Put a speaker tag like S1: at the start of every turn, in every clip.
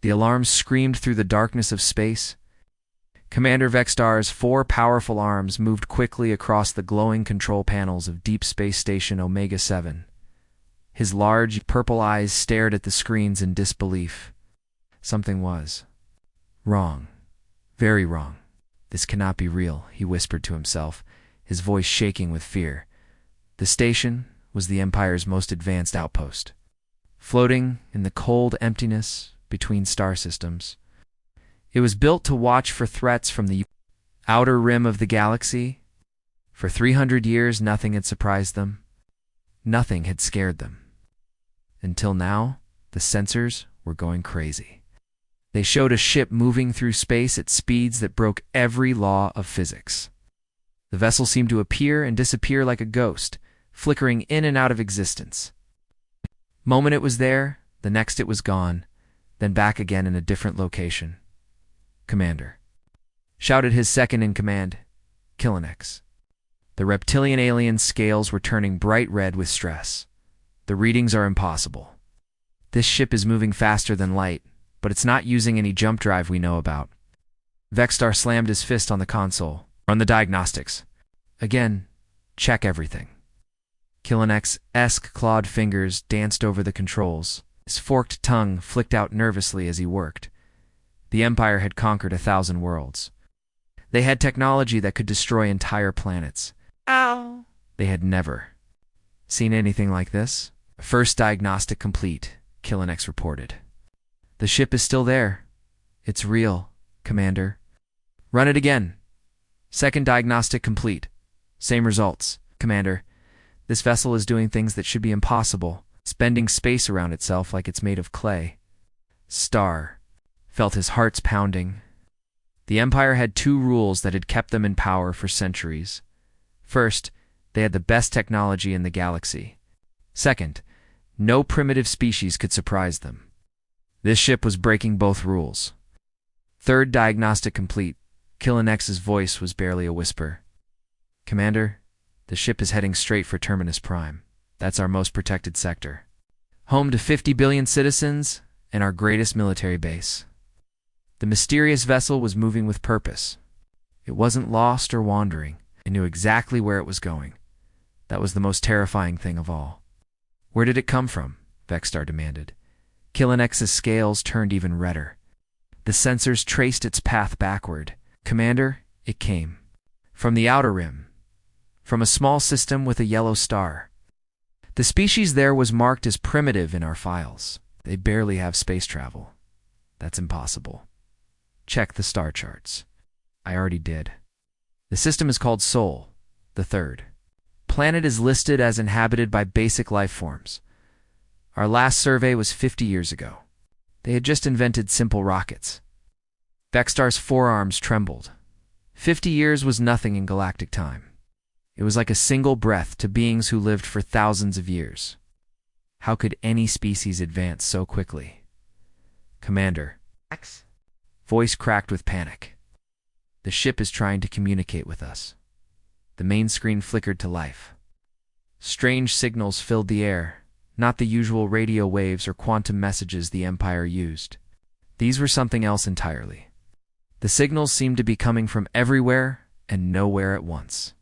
S1: The alarms screamed through the darkness of space. Commander Vextar's 4 powerful arms moved quickly across the glowing control panels of Deep Space Station Omega-7. His large, purple eyes stared at the screens in disbelief. Something was wrong. Very wrong. This cannot be real, he whispered to himself, his voice shaking with fear. The station was the Empire's most advanced outpost, floating in the cold emptiness between star systems. It was built to watch for threats from the outer rim of the galaxy. For 300 years, nothing had surprised them. Nothing had scared them. Until now, the sensors were going crazy. They showed a ship moving through space at speeds that broke every law of physics. The vessel seemed to appear and disappear like a ghost, flickering in and out of existence. Moment it was there, the next it was gone, then back again in a different location. "Commander," shouted his second-in-command, Kilonex. The reptilian alien's scales were turning bright red with stress. "The readings are impossible. This ship is moving faster than light, but it's not using any jump drive we know about." Vextar slammed his fist on the console. "Run the diagnostics. Again, check everything." Kilonex's clawed fingers danced over the controls. His forked tongue flicked out nervously as he worked. The Empire had conquered 1,000 worlds. They had technology that could destroy entire planets.
S2: Ow!
S1: They had never seen anything like this. "First diagnostic complete," Kilonex reported. "The ship is still there. It's real, Commander." "Run it again." "Second diagnostic complete. Same results, Commander. This vessel is doing things that should be impossible, spending space around itself like it's made of clay." Star felt his heart's pounding. The Empire had 2 rules that had kept them in power for centuries. First, they had the best technology in the galaxy. Second, no primitive species could surprise them. This ship was breaking both rules. Third diagnostic complete. Kilonex's voice was barely a whisper. "Commander, the ship is heading straight for Terminus Prime. That's our most protected sector. Home to 50 billion citizens and our greatest military base." The mysterious vessel was moving with purpose. It wasn't lost or wandering. It knew exactly where it was going. That was the most terrifying thing of all. "Where did it come from?" Vextar demanded. Kilonex's scales turned even redder. The sensors traced its path backward. "Commander, it came from the outer rim, from a small system with a yellow star. The species there was marked as primitive in our files. They barely have space travel. That's impossible. Check the star charts." "I already did." "The system is called Sol, the third. Planet is listed as inhabited by basic life forms. Our last survey was 50 years ago. They had just invented simple rockets." Vextar's forearms trembled. 50 years was nothing in galactic time. It was like a single breath to beings who lived for thousands of years. How could any species advance so quickly? "Commander." Voice cracked with panic. "The ship is trying to communicate with us." The main screen flickered to life. Strange signals filled the air, not the usual radio waves or quantum messages the Empire used. These were something else entirely. The signals seemed to be coming from everywhere and nowhere at once.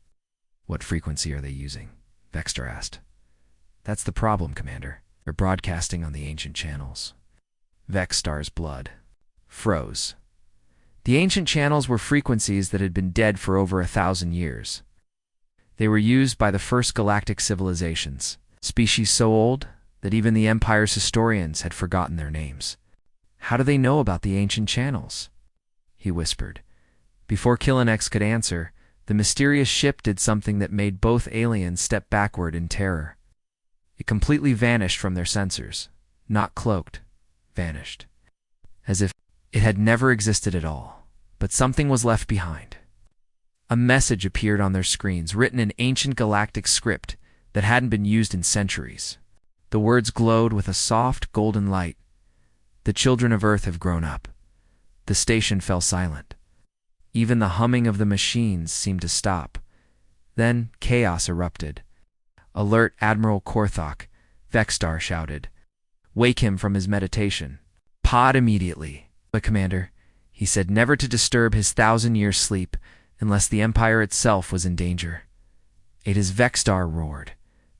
S1: "What frequency are they using?" Vextar asked. "That's the problem, Commander. They're broadcasting on the ancient channels." Vextar's blood froze. The ancient channels were frequencies that had been dead for over 1,000 years. They were used by the first galactic civilizations, species so old that even the Empire's historians had forgotten their names. "How do they know about the ancient channels?" he whispered. Before Kilonex could answer, the mysterious ship did something that made both aliens step backward in terror. It completely vanished from their sensors. Not cloaked, vanished. As if it had never existed at all. But something was left behind. A message appeared on their screens, written in ancient galactic script that hadn't been used in centuries. The words glowed with a soft, golden light. "The children of Earth have grown up." The station fell silent. Even the humming of the machines seemed to stop. Then chaos erupted. "Alert Admiral Korthok," Vextar shouted. "Wake him from his meditation." pod immediately. But Commander, he said never to disturb his 1,000-year sleep unless the Empire itself was in danger. Ada's Vexstar roared.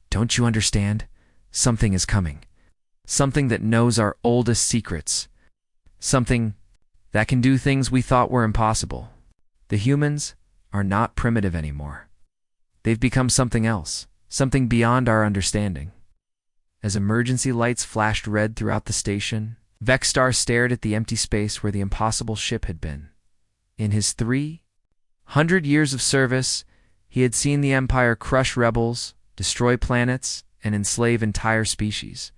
S1: Don't you understand? Something is coming. Something that knows our oldest secrets. Something that can do things we thought were impossible. The humans are not primitive anymore. They've become something else, something beyond our understanding. As emergency lights flashed red throughout the station, Vexstar stared at the empty space where the impossible ship had been. In his 300 years of service, he had seen the Empire crush rebels, destroy planets, and enslave entire species.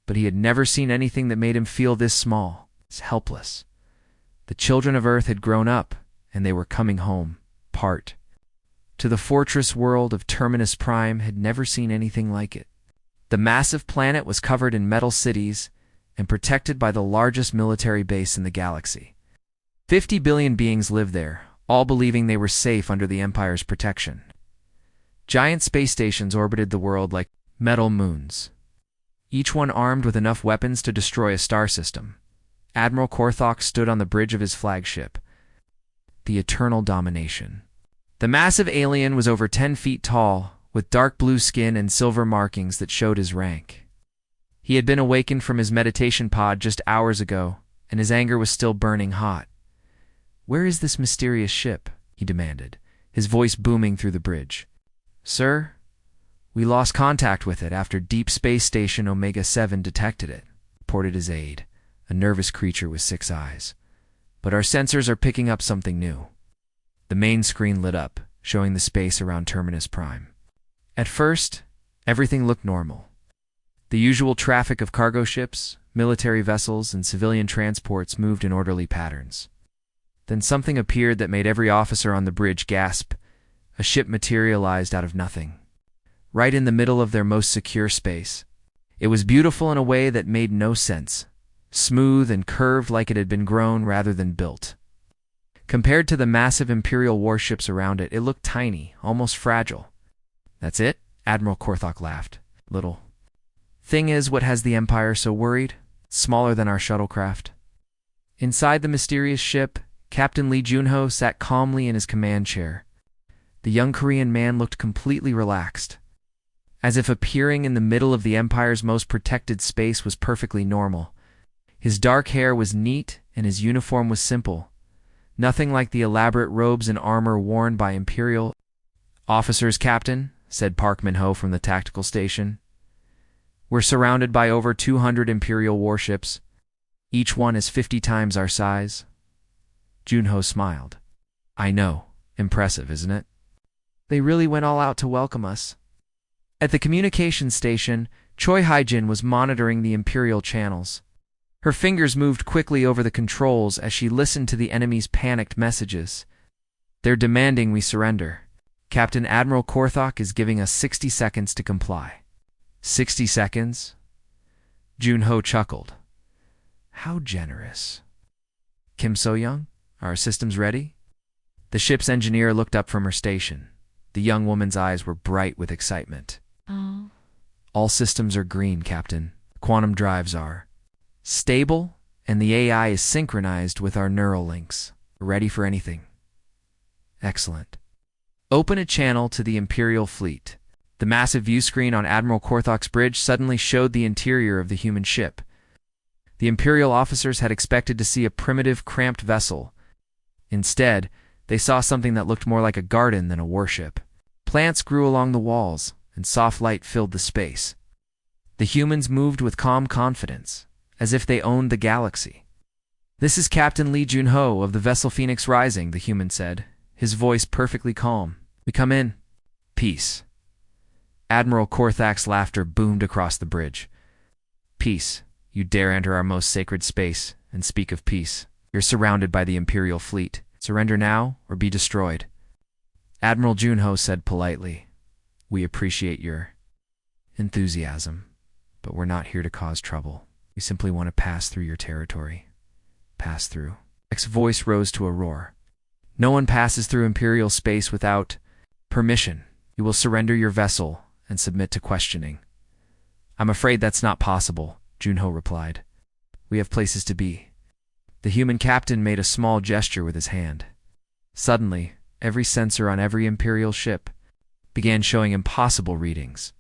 S1: But he had never seen anything that made him feel this small, this helpless. The children of Earth had grown up, and they were coming home, part. To the fortress world of Terminus Prime had never seen anything like it. The massive planet was covered in metal cities and protected by the largest military base in the galaxy. 50 billion beings lived there, all believing they were safe under the Empire's protection. Giant space stations orbited the world like metal moons, each one armed with enough weapons to destroy a star system. Admiral Korthok stood on the bridge of his flagship, the Eternal Domination. The massive alien was over 10 feet tall, with dark blue skin and silver markings that showed his rank. He had been awakened from his meditation pod just hours ago, and his anger was still burning hot. "Where is this mysterious ship?" he demanded, his voice booming through the bridge. "Sir, we lost contact with it after Deep Space Station Omega-7 detected it," reported his aide, a nervous creature with 6 eyes. "But our sensors are picking up something new." The main screen lit up, showing the space around Terminus Prime. At first, everything looked normal. The usual traffic of cargo ships, military vessels, and civilian transports moved in orderly patterns. Then something appeared that made every officer on the bridge gasp. A ship materialized out of nothing, right in the middle of their most secure space. It was beautiful in a way that made no sense, smooth and curved like it had been grown rather than built. Compared to the massive Imperial warships around it, it looked tiny, almost fragile. "That's it?" Admiral Korthok laughed. "Little thing is what has the Empire so worried? Smaller than our shuttlecraft." Inside the mysterious ship, Captain Lee Junho sat calmly in his command chair. The young Korean man looked completely relaxed, as if appearing in the middle of the Empire's most protected space was perfectly normal. His dark hair was neat and his uniform was simple, nothing like the elaborate robes and armor worn by Imperial officers. "Captain," said Park Min-ho from the tactical station, "we're surrounded by over 200 Imperial warships. Each one is 50 times our size." Junho smiled. "I know. Impressive, isn't it? They really went all out to welcome us." At the communications station, Choi Haijin was monitoring the Imperial channels. Her fingers moved quickly over the controls as she listened to the enemy's panicked messages. "They're demanding we surrender. Captain Admiral Korthok is giving us 60 seconds to comply." 60 seconds? Junho chuckled. "How generous." "Kim So-young, are our systems ready?" The ship's engineer looked up from her station. The young woman's eyes were bright with excitement.
S2: Oh.
S1: "All systems are green, Captain. Quantum drives are stable, and the AI is synchronized with our neural links. Ready for anything." "Excellent. Open a channel to the Imperial fleet." The massive view screen on Admiral Korthok's bridge suddenly showed the interior of the human ship. The Imperial officers had expected to see a primitive, cramped vessel. Instead, they saw something that looked more like a garden than a warship. Plants grew along the walls, and soft light filled the space. The humans moved with calm confidence, as if they owned the galaxy. "This is Captain Lee Junho of the vessel Phoenix Rising," the human said, his voice perfectly calm. "We come in. Peace." Admiral Korthak's laughter boomed across the bridge. "Peace? You dare enter our most sacred space and speak of peace? You're surrounded by the Imperial fleet. Surrender now or be destroyed." Admiral Junho said politely, "We appreciate your enthusiasm, but we're not here to cause trouble. We simply want to pass through your territory." "Pass through?" X voice rose to a roar. "No one passes through Imperial space without permission. You will surrender your vessel and submit to questioning." "I'm afraid that's not possible," Junho replied. We have places to be. The human captain made a small gesture with his hand. Suddenly, every sensor on every Imperial ship began showing impossible readings.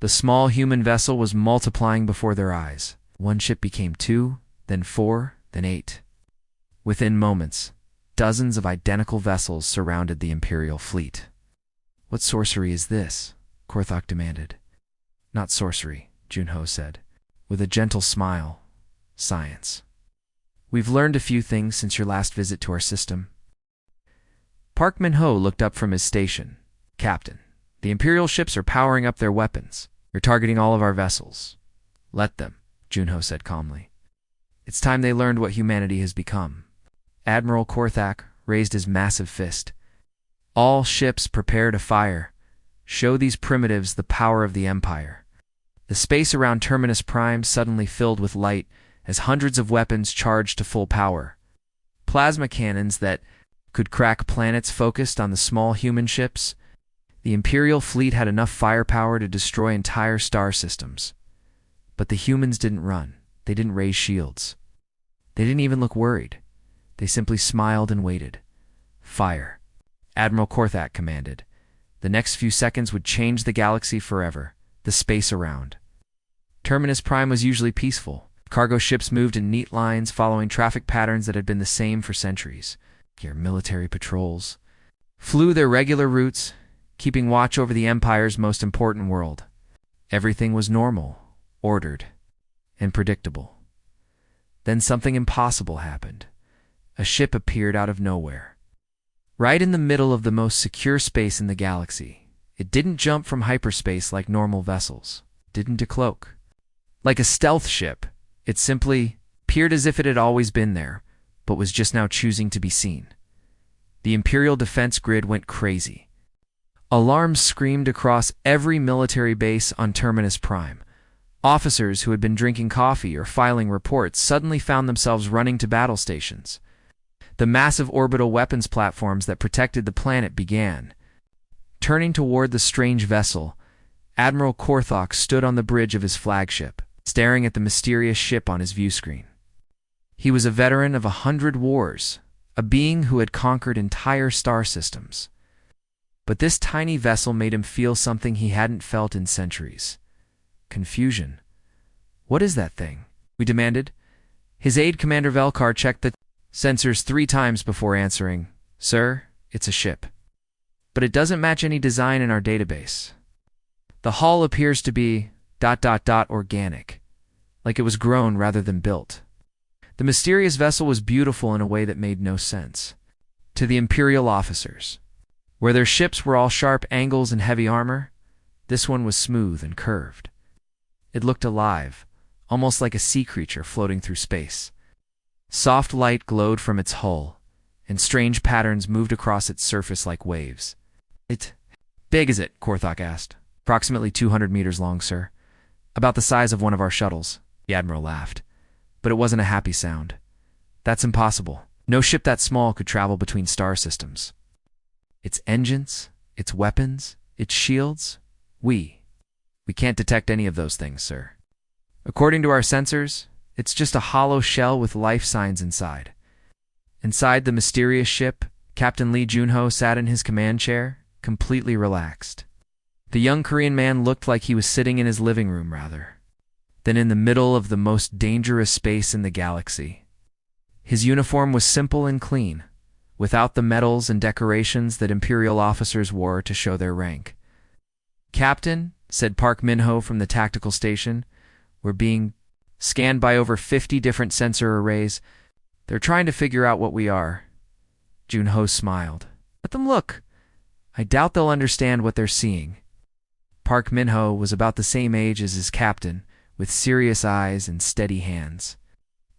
S1: The small human vessel was multiplying before their eyes. One ship became 2, then 4, then 8. Within moments, dozens of identical vessels surrounded the Imperial fleet. "What sorcery is this?" Korthok demanded. "Not sorcery," Junho said, with a gentle smile. "Science. We've learned a few things since your last visit to our system." Park Min-ho looked up from his station. "Captain, the Imperial ships are powering up their weapons. They're targeting all of our vessels." "Let them," Junho said calmly. "It's time they learned what humanity has become." Admiral Korthak raised his massive fist. "All ships prepare to fire. Show these primitives the power of the Empire." The space around Terminus Prime suddenly filled with light as hundreds of weapons charged to full power. Plasma cannons that could crack planets focused on the small human ships. The Imperial fleet had enough firepower to destroy entire star systems. But the humans didn't run. They didn't raise shields. They didn't even look worried. They simply smiled and waited. "Fire," Admiral Korthak commanded. The next few seconds would change the galaxy forever, the space around. Terminus Prime was usually peaceful. Cargo ships moved in neat lines following traffic patterns that had been the same for centuries. Here, military patrols flew their regular routes, keeping watch over the Empire's most important world. Everything was normal, ordered, and predictable. Then something impossible happened. A ship appeared out of nowhere, right in the middle of the most secure space in the galaxy. It didn't jump from hyperspace like normal vessels. It didn't decloak. Like a stealth ship, it simply appeared as if it had always been there, but was just now choosing to be seen. The Imperial defense grid went crazy. Alarms screamed across every military base on Terminus Prime. Officers who had been drinking coffee or filing reports suddenly found themselves running to battle stations. The massive orbital weapons platforms that protected the planet began. Turning toward the strange vessel, Admiral Korthok stood on the bridge of his flagship, staring at the mysterious ship on his view screen. He was a veteran of 100 wars, a being who had conquered entire star systems. But this tiny vessel made him feel something he hadn't felt in centuries. Confusion. "What is that thing?" we demanded. His aide, Commander Velkar, checked the sensors 3 times before answering. "Sir, it's a ship. But it doesn't match any design in our database. The hull appears to be ... organic, like it was grown rather than built." The mysterious vessel was beautiful in a way that made no sense. To the Imperial officers, where their ships were all sharp angles and heavy armor, this one was smooth and curved. It looked alive, almost like a sea creature floating through space. Soft light glowed from its hull, and strange patterns moved across its surface like waves. "It big is it?" Korthok asked. "Approximately 200 meters long, sir. About the size of one of our shuttles." The Admiral laughed. But it wasn't a happy sound. "That's impossible. No ship that small could travel between star systems. Its engines, its weapons, its shields, we can't detect any of those things, sir. According to our sensors, it's just a hollow shell with life signs inside." Inside the mysterious ship, Captain Lee Junho sat in his command chair, completely relaxed. The young Korean man looked like he was sitting in his living room rather than in the middle of the most dangerous space in the galaxy. His uniform was simple and clean, without the medals and decorations that Imperial officers wore to show their rank. "Captain," said Park Min-ho from the tactical station, "we're being scanned by over 50 different sensor arrays. They're trying to figure out what we are." Junho smiled. "Let them look. I doubt they'll understand what they're seeing." Park Min-ho was about the same age as his captain, with serious eyes and steady hands.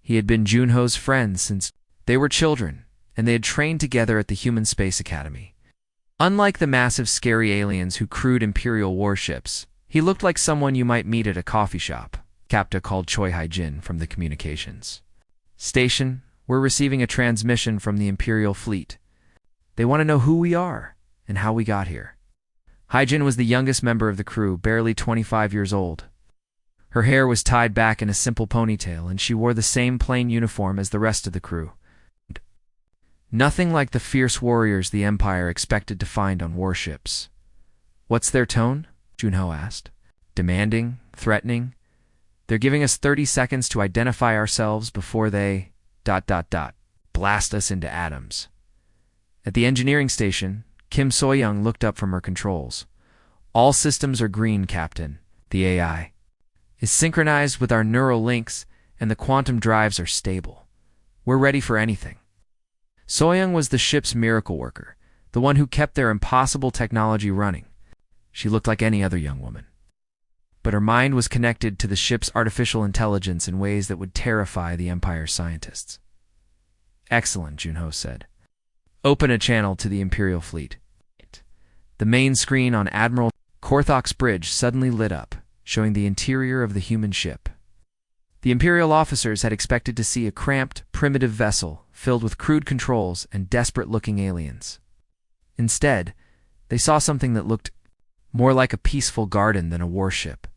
S1: He had been Junho's friend since they were children, and they had trained together at the Human Space Academy. Unlike the massive, scary aliens who crewed Imperial warships, he looked like someone you might meet at a coffee shop. Capta called Choi Hai-jin from the communications station. "We're receiving a transmission from the Imperial fleet. They want to know who we are and how we got here." Hai-jin was the youngest member of the crew, barely 25 years old. Her hair was tied back in a simple ponytail, and she wore the same plain uniform as the rest of the crew. Nothing like the fierce warriors the Empire expected to find on warships. "What's their tone?" Junho asked. "Demanding? Threatening? They're giving us 30 seconds to identify ourselves before they... blast us into atoms." At the engineering station, Kim Soyoung looked up from her controls. "All systems are green, Captain. The AI is synchronized with our neural links, and the quantum drives are stable. We're ready for anything." Soyoung was the ship's miracle worker, the one who kept their impossible technology running. She looked like any other young woman, but her mind was connected to the ship's artificial intelligence in ways that would terrify the Empire's scientists. "Excellent," Junho said. "Open a channel to the Imperial fleet." The main screen on Admiral Korthok's bridge suddenly lit up, showing the interior of the human ship. The Imperial officers had expected to see a cramped, primitive vessel filled with crude controls and desperate-looking aliens. Instead, they saw something that looked more like a peaceful garden than a warship.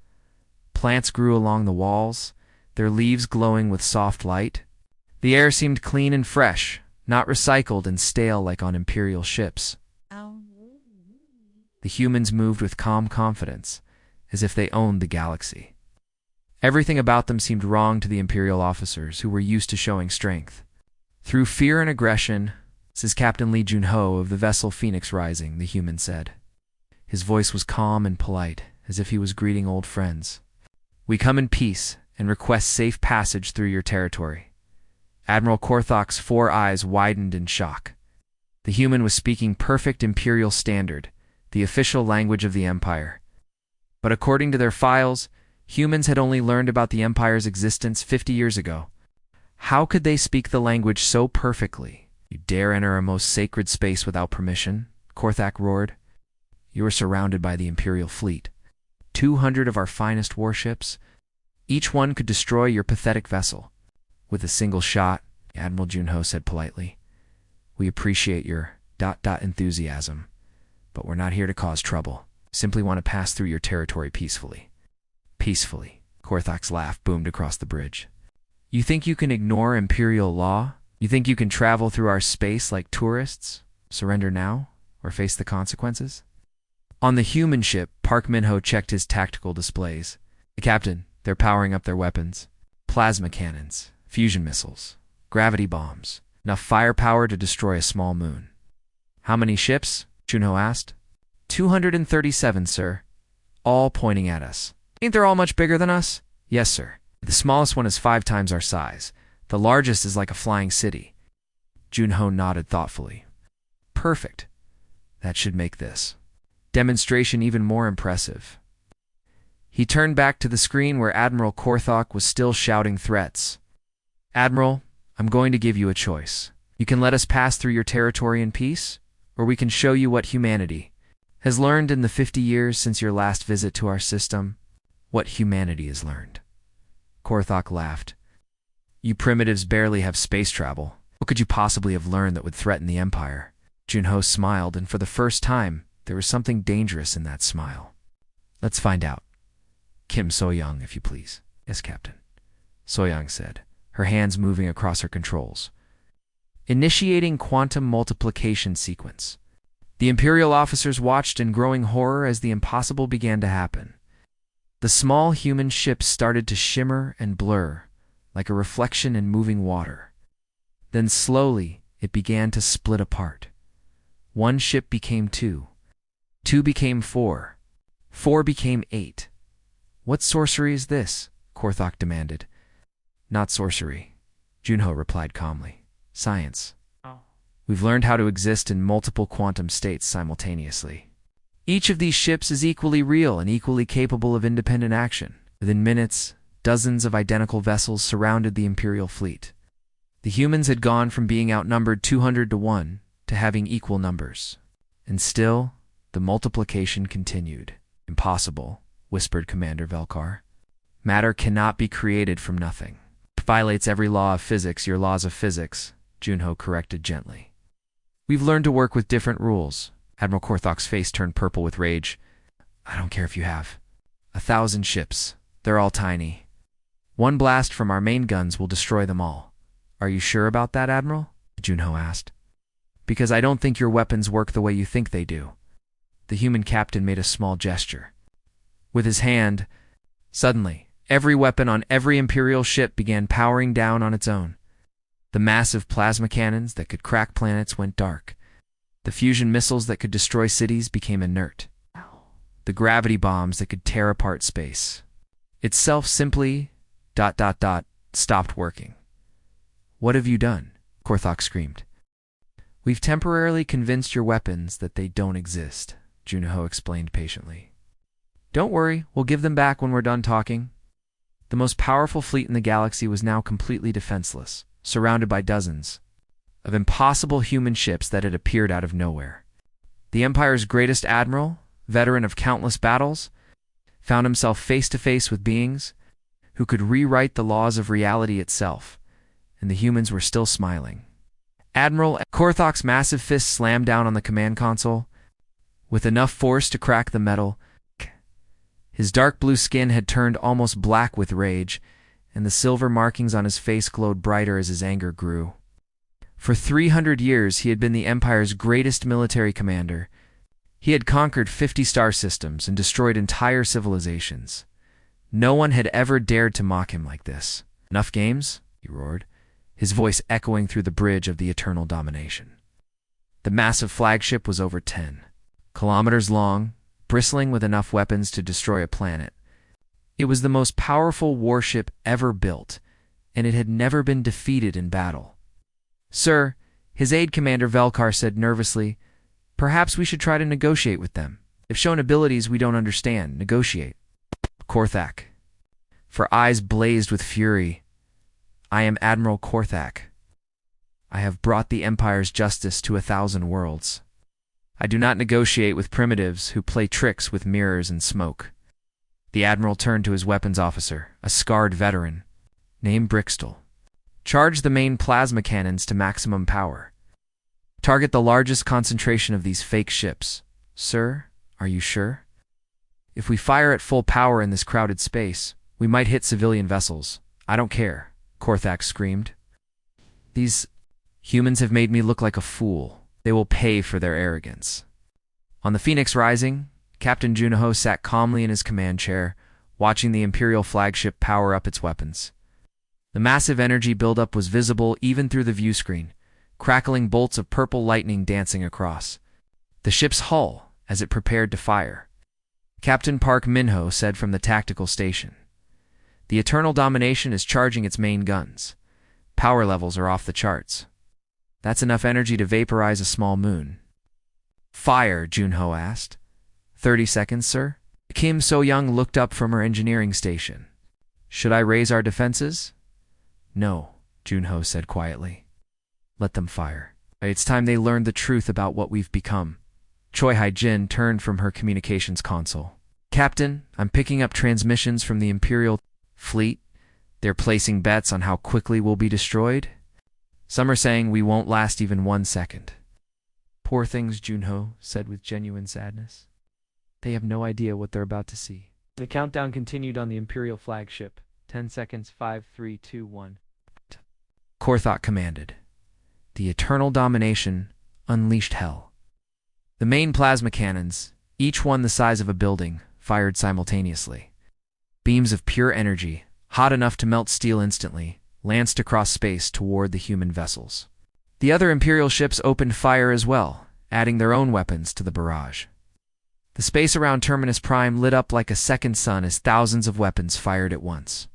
S1: Plants grew along the walls, their leaves glowing with soft light. The air seemed clean and fresh, not recycled and stale like on Imperial ships. The humans moved with calm confidence, as if they owned the galaxy. Everything about them seemed wrong to the Imperial officers, who were used to showing strength. "Through fear and aggression," says Captain Lee Junho of the vessel Phoenix Rising, the human said. His voice was calm and polite, as if he was greeting old friends. "We come in peace and request safe passage through your territory." Admiral Korthok's 4 eyes widened in shock. The human was speaking perfect Imperial Standard, the official language of the Empire. But according to their files, humans had only learned about the Empire's existence 50 years ago. How could they speak the language so perfectly? "You dare enter our most sacred space without permission?" Korthok roared. "You are surrounded by the Imperial fleet. 200 of our finest warships. Each one could destroy your pathetic vessel with a single shot," Admiral Junho said politely. "We appreciate your enthusiasm, but we're not here to cause trouble. Simply want to pass through your territory peacefully." "Peacefully," Korthok's laugh boomed across the bridge. "You think you can ignore Imperial law? You think you can travel through our space like tourists? Surrender now, or face the consequences?" On the human ship, Park Minho checked his tactical displays. "Captain, they're powering up their weapons. Plasma cannons, fusion missiles, gravity bombs, enough firepower to destroy a small moon." "How many ships?" Junho asked. 237, sir. All pointing at us." "Ain't they all much bigger than us?" "Yes, sir. The smallest one is 5 times our size. The largest is like a flying city." Junho nodded thoughtfully. "Perfect. That should make this demonstration even more impressive." He turned back to the screen where Admiral Korthok was still shouting threats. "Admiral, I'm going to give you a choice. You can let us pass through your territory in peace, or we can show you what humanity has learned in the 50 years since your last visit to our system." "What humanity has learned?" Korthok laughed. "You primitives barely have space travel. What could you possibly have learned that would threaten the Empire?" Junho smiled, and for the first time, there was something dangerous in that smile. "Let's find out. Kim Soyoung, if you please." "Yes, Captain," Soyoung said, her hands moving across her controls. Initiating quantum multiplication sequence. The Imperial officers watched in growing horror as the impossible began to happen. The small human ship started to shimmer and blur, like a reflection in moving water. Then slowly, it began to split apart. 1 ship became 2. 2 became 4. 4 became 8. "What sorcery is this?" Korthok demanded. "Not sorcery," Junho replied calmly. "Science. We've learned how to exist in multiple quantum states simultaneously. Each of these ships is equally real and equally capable of independent action." Within minutes, dozens of identical vessels surrounded the Imperial fleet. The humans had gone from being outnumbered 200 to 1 to having equal numbers. And still, the multiplication continued. "Impossible," whispered Commander Velkar. "Matter cannot be created from nothing. It violates every law of physics, your laws of physics," Junho corrected gently. "We've learned to work with different rules." Admiral Korthok's face turned purple with rage. "I don't care if you have 1,000 ships. They're all tiny. One blast from our main guns will destroy them all. Are you sure about that, Admiral? Junho asked. Because I don't think your weapons work the way you think they do. The human captain made a small gesture. With his hand, suddenly, every weapon on every Imperial ship began powering down on its own. The massive plasma cannons that could crack planets went dark. The fusion missiles that could destroy cities became inert. The gravity bombs that could tear apart space itself simply ... stopped working. What have you done? Korthok screamed. We've temporarily convinced your weapons that they don't exist, Junho explained patiently. Don't worry, we'll give them back when we're done talking. The most powerful fleet in the galaxy was now completely defenseless, surrounded by dozens of impossible human ships that had appeared out of nowhere. The Empire's greatest admiral, veteran of countless battles, found himself face to face with beings who could rewrite the laws of reality itself, and the humans were still smiling. Admiral Korthok's massive fist slammed down on the command console with enough force to crack the metal. His dark blue skin had turned almost black with rage, and the silver markings on his face glowed brighter as his anger grew. For 300 years, he had been the Empire's greatest military commander. He had conquered 50 star systems and destroyed entire civilizations. No one had ever dared to mock him like this. Enough games? He roared, his voice echoing through the bridge of the eternal domination. The massive flagship was over 10 kilometers long, bristling with enough weapons to destroy a planet. It was the most powerful warship ever built, and it had never been defeated in battle. Sir, his aide commander Velkar said nervously, perhaps we should try to negotiate with them. If shown abilities we don't understand, negotiate. Korthak, for eyes blazed with fury. I am Admiral Korthak. I have brought the Empire's justice to 1,000 worlds. I do not negotiate with primitives who play tricks with mirrors and smoke. The Admiral turned to his weapons officer, a scarred veteran, named Brixtel. Charge the main plasma cannons to maximum power. Target the largest concentration of these fake ships. Sir, are you sure? If we fire at full power in this crowded space, we might hit civilian vessels. I don't care, Korthak screamed. These humans have made me look like a fool. They will pay for their arrogance. On the Phoenix Rising, Captain Junho sat calmly in his command chair, watching the Imperial flagship power up its weapons. The massive energy buildup was visible even through the view screen, crackling bolts of purple lightning dancing across the ship's hull as it prepared to fire. Captain Park Minho said from the tactical station, "The Eternal Domination is charging its main guns. Power levels are off the charts. That's enough energy to vaporize a small moon." "Fire?" Junho asked. 30 seconds, sir?" Kim So-young looked up from her engineering station. "Should I raise our defenses?" "No," Junho said quietly. "Let them fire. It's time they learned the truth about what we've become." Choi Hai-jin turned from her communications console. "Captain, I'm picking up transmissions from the Imperial fleet. They're placing bets on how quickly we'll be destroyed. Some are saying we won't last even 1 second." "Poor things," Junho said with genuine sadness. "They have no idea what they're about to see." The countdown continued on the Imperial flagship. 10 seconds, 5, 3, 2, 1. Korthok commanded. The Eternal Domination unleashed hell. The main plasma cannons, each one the size of a building, fired simultaneously. Beams of pure energy, hot enough to melt steel instantly, lanced across space toward the human vessels. The other Imperial ships opened fire as well, adding their own weapons to the barrage. The space around Terminus Prime lit up like a second sun as thousands of weapons fired at once.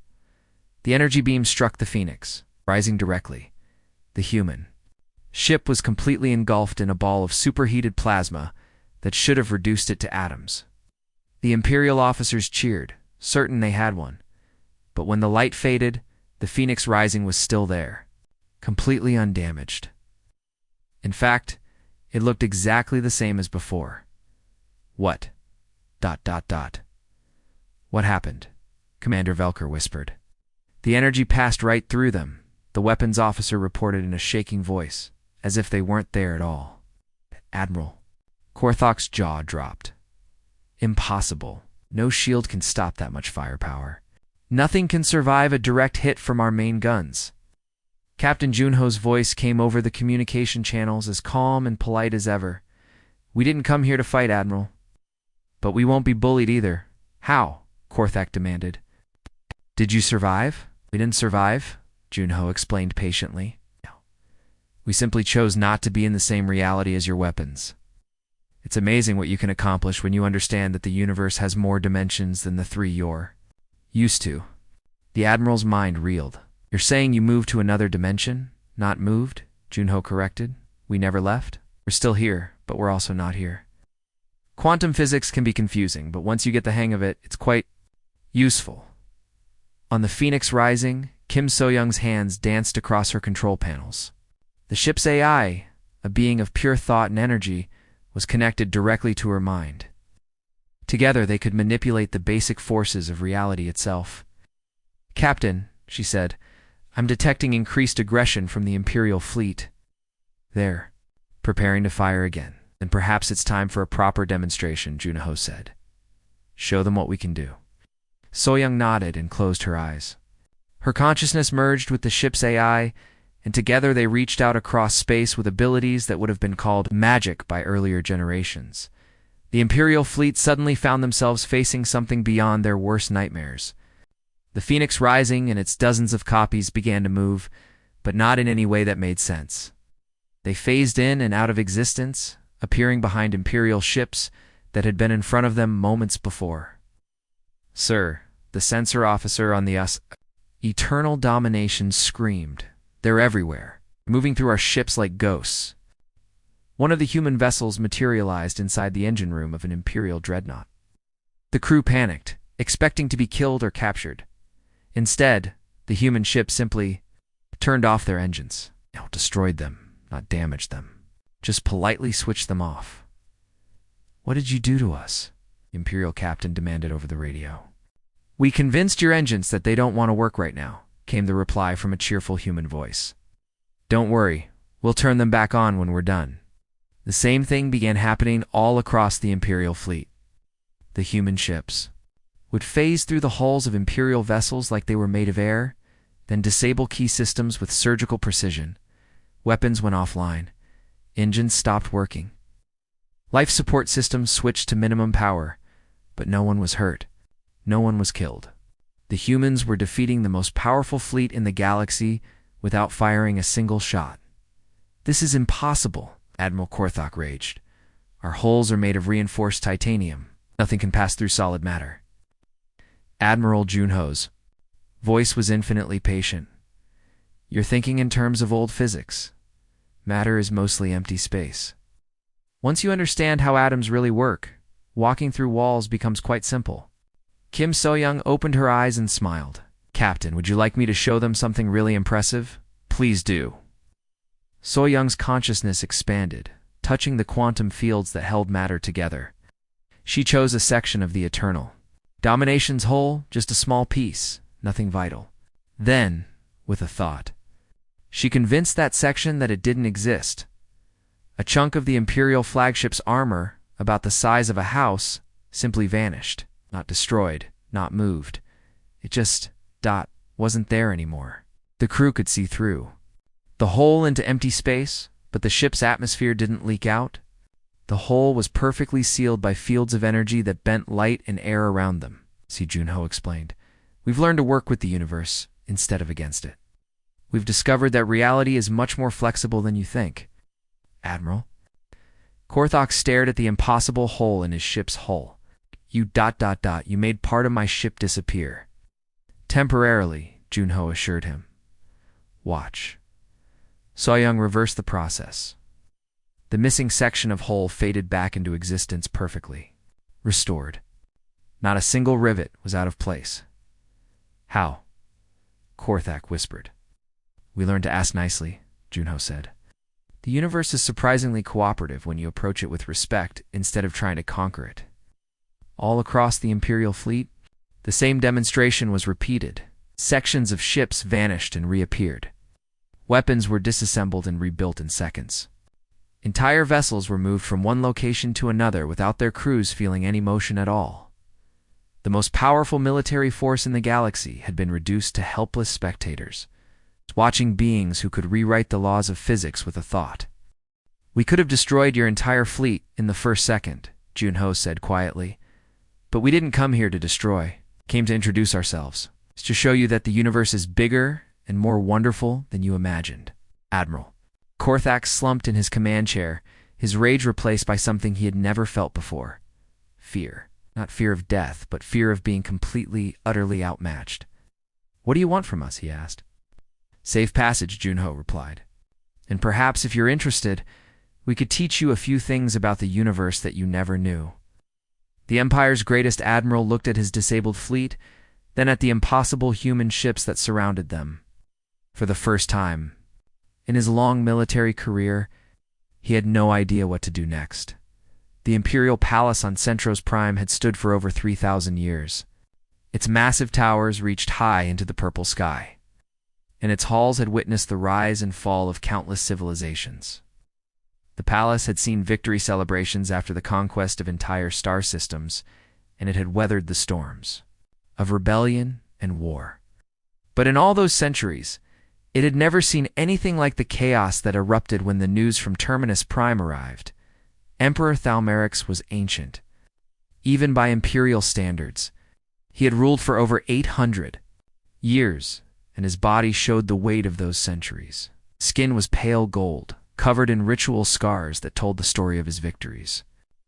S1: The energy beam struck the Phoenix, rising directly. The human ship was completely engulfed in a ball of superheated plasma that should have reduced it to atoms. The Imperial officers cheered, certain they had won. But when the light faded, the Phoenix Rising was still there, completely undamaged. In fact, it looked exactly the same as before. What? ... What happened? Commander Velker whispered. The energy passed right through them, the weapons officer reported in a shaking voice, as if they weren't there at all. Admiral. Korthok's jaw dropped. Impossible. No shield can stop that much firepower. Nothing can survive a direct hit from our main guns. Captain Junho's voice came over the communication channels as calm and polite as ever. We didn't come here to fight, Admiral. But we won't be bullied either. How? Korthak demanded. Did you survive? We didn't survive, Junho explained patiently. No. We simply chose not to be in the same reality as your weapons. It's amazing what you can accomplish when you understand that the universe has more dimensions than the three you're used to. The Admiral's mind reeled. You're saying you moved to another dimension? Not moved? Junho corrected. We never left? We're still here, but we're also not here. Quantum physics can be confusing, but once you get the hang of it, it's quite useful. On the Phoenix Rising, Kim So-young's hands danced across her control panels. The ship's AI, a being of pure thought and energy, was connected directly to her mind. Together, they could manipulate the basic forces of reality itself. Captain, she said, I'm detecting increased aggression from the Imperial fleet. They're preparing to fire again. Then perhaps it's time for a proper demonstration, Junho said. Show them what we can do. So-young nodded and closed her eyes. Her consciousness merged with the ship's AI, and together they reached out across space with abilities that would have been called magic by earlier generations. The Imperial fleet suddenly found themselves facing something beyond their worst nightmares. The Phoenix Rising and its dozens of copies began to move, but not in any way that made sense. They phased in and out of existence, appearing behind Imperial ships that had been in front of them moments before. Sir, the sensor officer on the Eternal Domination screamed. They're everywhere, moving through our ships like ghosts. One of the human vessels materialized inside the engine room of an Imperial dreadnought. The crew panicked, expecting to be killed or captured. Instead, the human ship simply turned off their engines. Now destroyed them, not damaged them. Just politely switched them off. What did you do to us? The Imperial captain demanded over the radio. We convinced your engines that they don't want to work right now, came the reply from a cheerful human voice. Don't worry, we'll turn them back on when we're done. The same thing began happening all across the Imperial fleet. The human ships would phase through the hulls of Imperial vessels like they were made of air, then disable key systems with surgical precision. Weapons went offline. Engines stopped working. Life support systems switched to minimum power, but no one was hurt. No one was killed. The humans were defeating the most powerful fleet in the galaxy without firing a single shot. This is impossible, Admiral Korthak raged. Our hulls are made of reinforced titanium. Nothing can pass through solid matter. Admiral Junho's voice was infinitely patient. You're thinking in terms of old physics. Matter is mostly empty space. Once you understand how atoms really work, walking through walls becomes quite simple. Kim So-young opened her eyes and smiled. Captain, would you like me to show them something really impressive? Please do. So-young's consciousness expanded, touching the quantum fields that held matter together. She chose a section of the Eternal Domination's whole, just a small piece, nothing vital. Then, with a thought, she convinced that section that it didn't exist. A chunk of the Imperial flagship's armor, about the size of a house, simply vanished. Not destroyed, not moved. It just, wasn't there anymore. The crew could see through the hole into empty space, but the ship's atmosphere didn't leak out. The hole was perfectly sealed by fields of energy that bent light and air around them, Junho explained. We've learned to work with the universe instead of against it. We've discovered that reality is much more flexible than you think. Admiral? Korthak stared at the impossible hole in his ship's hull. You made part of my ship disappear. Temporarily, Junho assured him. Watch. So-young reversed the process. The missing section of hull faded back into existence perfectly. Restored. Not a single rivet was out of place. How? Korthak whispered. We learned to ask nicely, Junho said. The universe is surprisingly cooperative when you approach it with respect instead of trying to conquer it. All across the Imperial fleet, the same demonstration was repeated. Sections of ships vanished and reappeared. Weapons were disassembled and rebuilt in seconds. Entire vessels were moved from one location to another without their crews feeling any motion at all. The most powerful military force in the galaxy had been reduced to helpless spectators, watching beings who could rewrite the laws of physics with a thought. "We could have destroyed your entire fleet in the first second," Junho said quietly. "But we didn't come here to destroy. Came to introduce ourselves. It's to show you that the universe is bigger and more wonderful than you imagined." Admiral Korthak slumped in his command chair, his rage replaced by something he had never felt before. Fear. Not fear of death, but fear of being completely, utterly outmatched. "What do you want from us?" he asked. "Safe passage," Junho replied. "And perhaps, if you're interested, we could teach you a few things about the universe that you never knew." The Empire's greatest admiral looked at his disabled fleet, then at the impossible human ships that surrounded them. For the first time in his long military career, he had no idea what to do next. The Imperial Palace on Centros Prime had stood for over 3,000 years. Its massive towers reached high into the purple sky, and its halls had witnessed the rise and fall of countless civilizations. The palace had seen victory celebrations after the conquest of entire star systems, and it had weathered the storms of rebellion and war. But in all those centuries, it had never seen anything like the chaos that erupted when the news from Terminus Prime arrived. Emperor Thalmerix was ancient, even by imperial standards. He had ruled for over 800 years, and his body showed the weight of those centuries. Skin was pale gold, covered in ritual scars that told the story of his victories.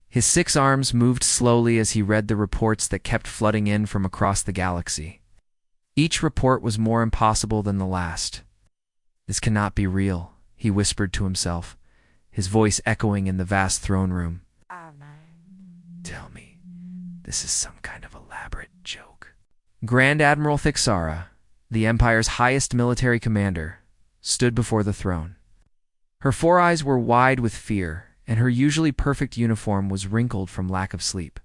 S1: His 6 arms moved slowly as he read the reports that kept flooding in from across the galaxy. Each report was more impossible than the last. "This cannot be real," he whispered to himself, his voice echoing in the vast throne room. "Tell me, this is some kind of elaborate joke." Grand Admiral Thixara, the Empire's highest military commander, stood before the throne. Her 4 eyes were wide with fear, and her usually perfect uniform was wrinkled from lack of sleep.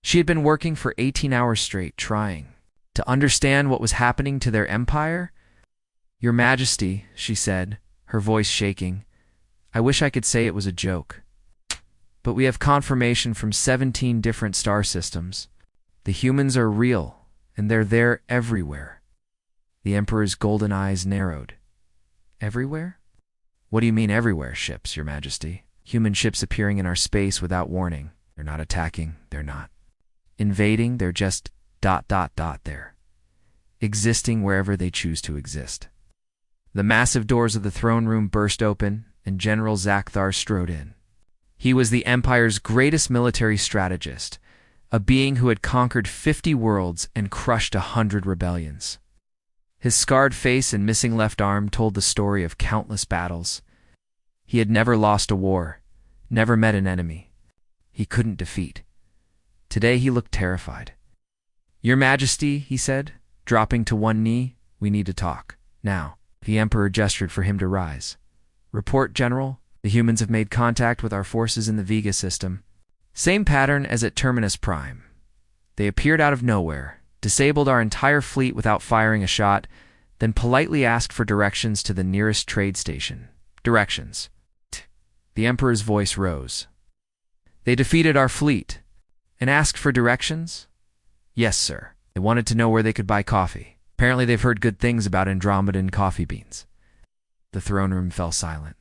S1: She had been working for 18 hours straight, trying to understand what was happening to their empire. "Your Majesty," she said, her voice shaking, "I wish I could say it was a joke. But we have confirmation from 17 different star systems. The humans are real, and they're there everywhere." The Emperor's golden eyes narrowed. "Everywhere? What do you mean everywhere, ships, Your Majesty? Human ships appearing in our space without warning. They're not attacking, they're not invading, they're just ... there. Existing wherever they choose to exist." The massive doors of the throne room burst open, and General Zakthar strode in. He was the Empire's greatest military strategist, a being who had conquered 50 worlds and crushed 100 rebellions. His scarred face and missing left arm told the story of countless battles. He had never lost a war, never met an enemy he couldn't defeat. Today he looked terrified. "Your Majesty," he said, dropping to one knee, "we need to talk. Now." The Emperor gestured for him to rise. "Report, General. The humans have made contact with our forces in the Vega system. Same pattern as at Terminus Prime. They appeared out of nowhere, disabled our entire fleet without firing a shot, then politely asked for directions to the nearest trade station. Directions." The Emperor's voice rose. "They defeated our fleet and asked for directions?" "Yes, sir. They wanted to know where they could buy coffee. Apparently they've heard good things about Andromedan coffee beans." The throne room fell silent.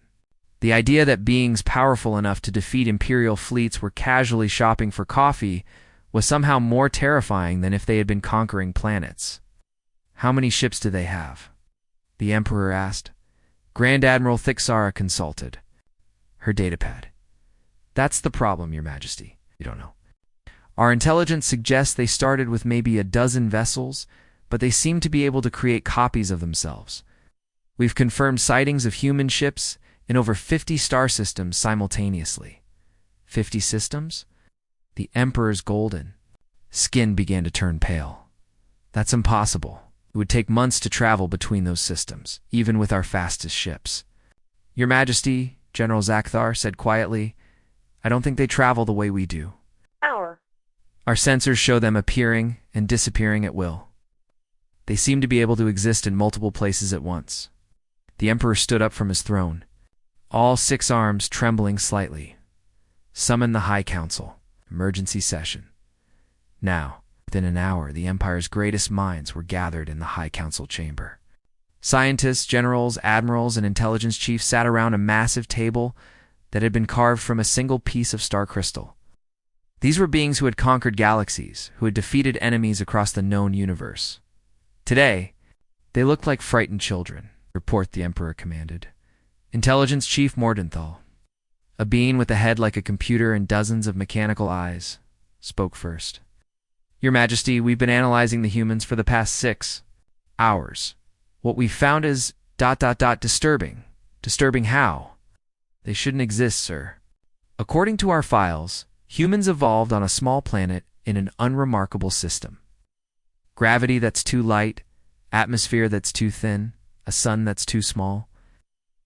S1: The idea that beings powerful enough to defeat Imperial fleets were casually shopping for coffee was somehow more terrifying than if they had been conquering planets. "How many ships do they have?" the Emperor asked. Grand Admiral Thixara consulted her datapad. "That's the problem, Your Majesty. You don't know. Our intelligence suggests they started with maybe a dozen vessels, but they seem to be able to create copies of themselves. We've confirmed sightings of human ships in over 50 star systems simultaneously." 50 systems? The Emperor's golden skin began to turn pale. "That's impossible. It would take months to travel between those systems, even with our fastest ships." "Your Majesty," General Zakthar said quietly, "I don't think they travel the way we do. Our sensors show them appearing and disappearing at will. They seem to be able to exist in multiple places at once." The Emperor stood up from his throne, all 6 arms trembling slightly. "Summon the High Council. Emergency session. Now." Within an hour, the Empire's greatest minds were gathered in the High Council chamber. Scientists, generals, admirals, and intelligence chiefs sat around a massive table that had been carved from a single piece of star crystal. These were beings who had conquered galaxies, who had defeated enemies across the known universe. Today, they looked like frightened children. Report, the Emperor commanded. Intelligence Chief Mordenthal, a being with a head like a computer and dozens of mechanical eyes, spoke first. Your Majesty, we've been analyzing the humans for the past 6 hours. What we found is ... disturbing. Disturbing how? They shouldn't exist, sir. According to our files, humans evolved on a small planet in an unremarkable system. Gravity that's too light, atmosphere that's too thin, a sun that's too small.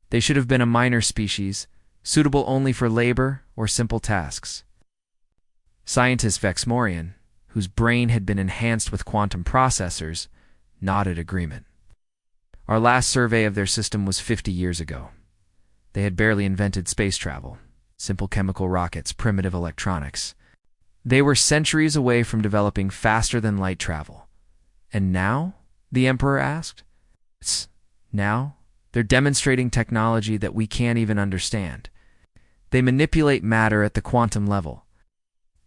S1: They should have been a minor species, suitable only for labor or simple tasks. Scientist Vexmorian, whose brain had been enhanced with quantum processors, nodded agreement. Our last survey of their system was 50 years ago. They had barely invented space travel, simple chemical rockets, primitive electronics. They were centuries away from developing faster-than-light travel. And now? The Emperor asked. Now? They're demonstrating technology that we can't even understand. They manipulate matter at the quantum level.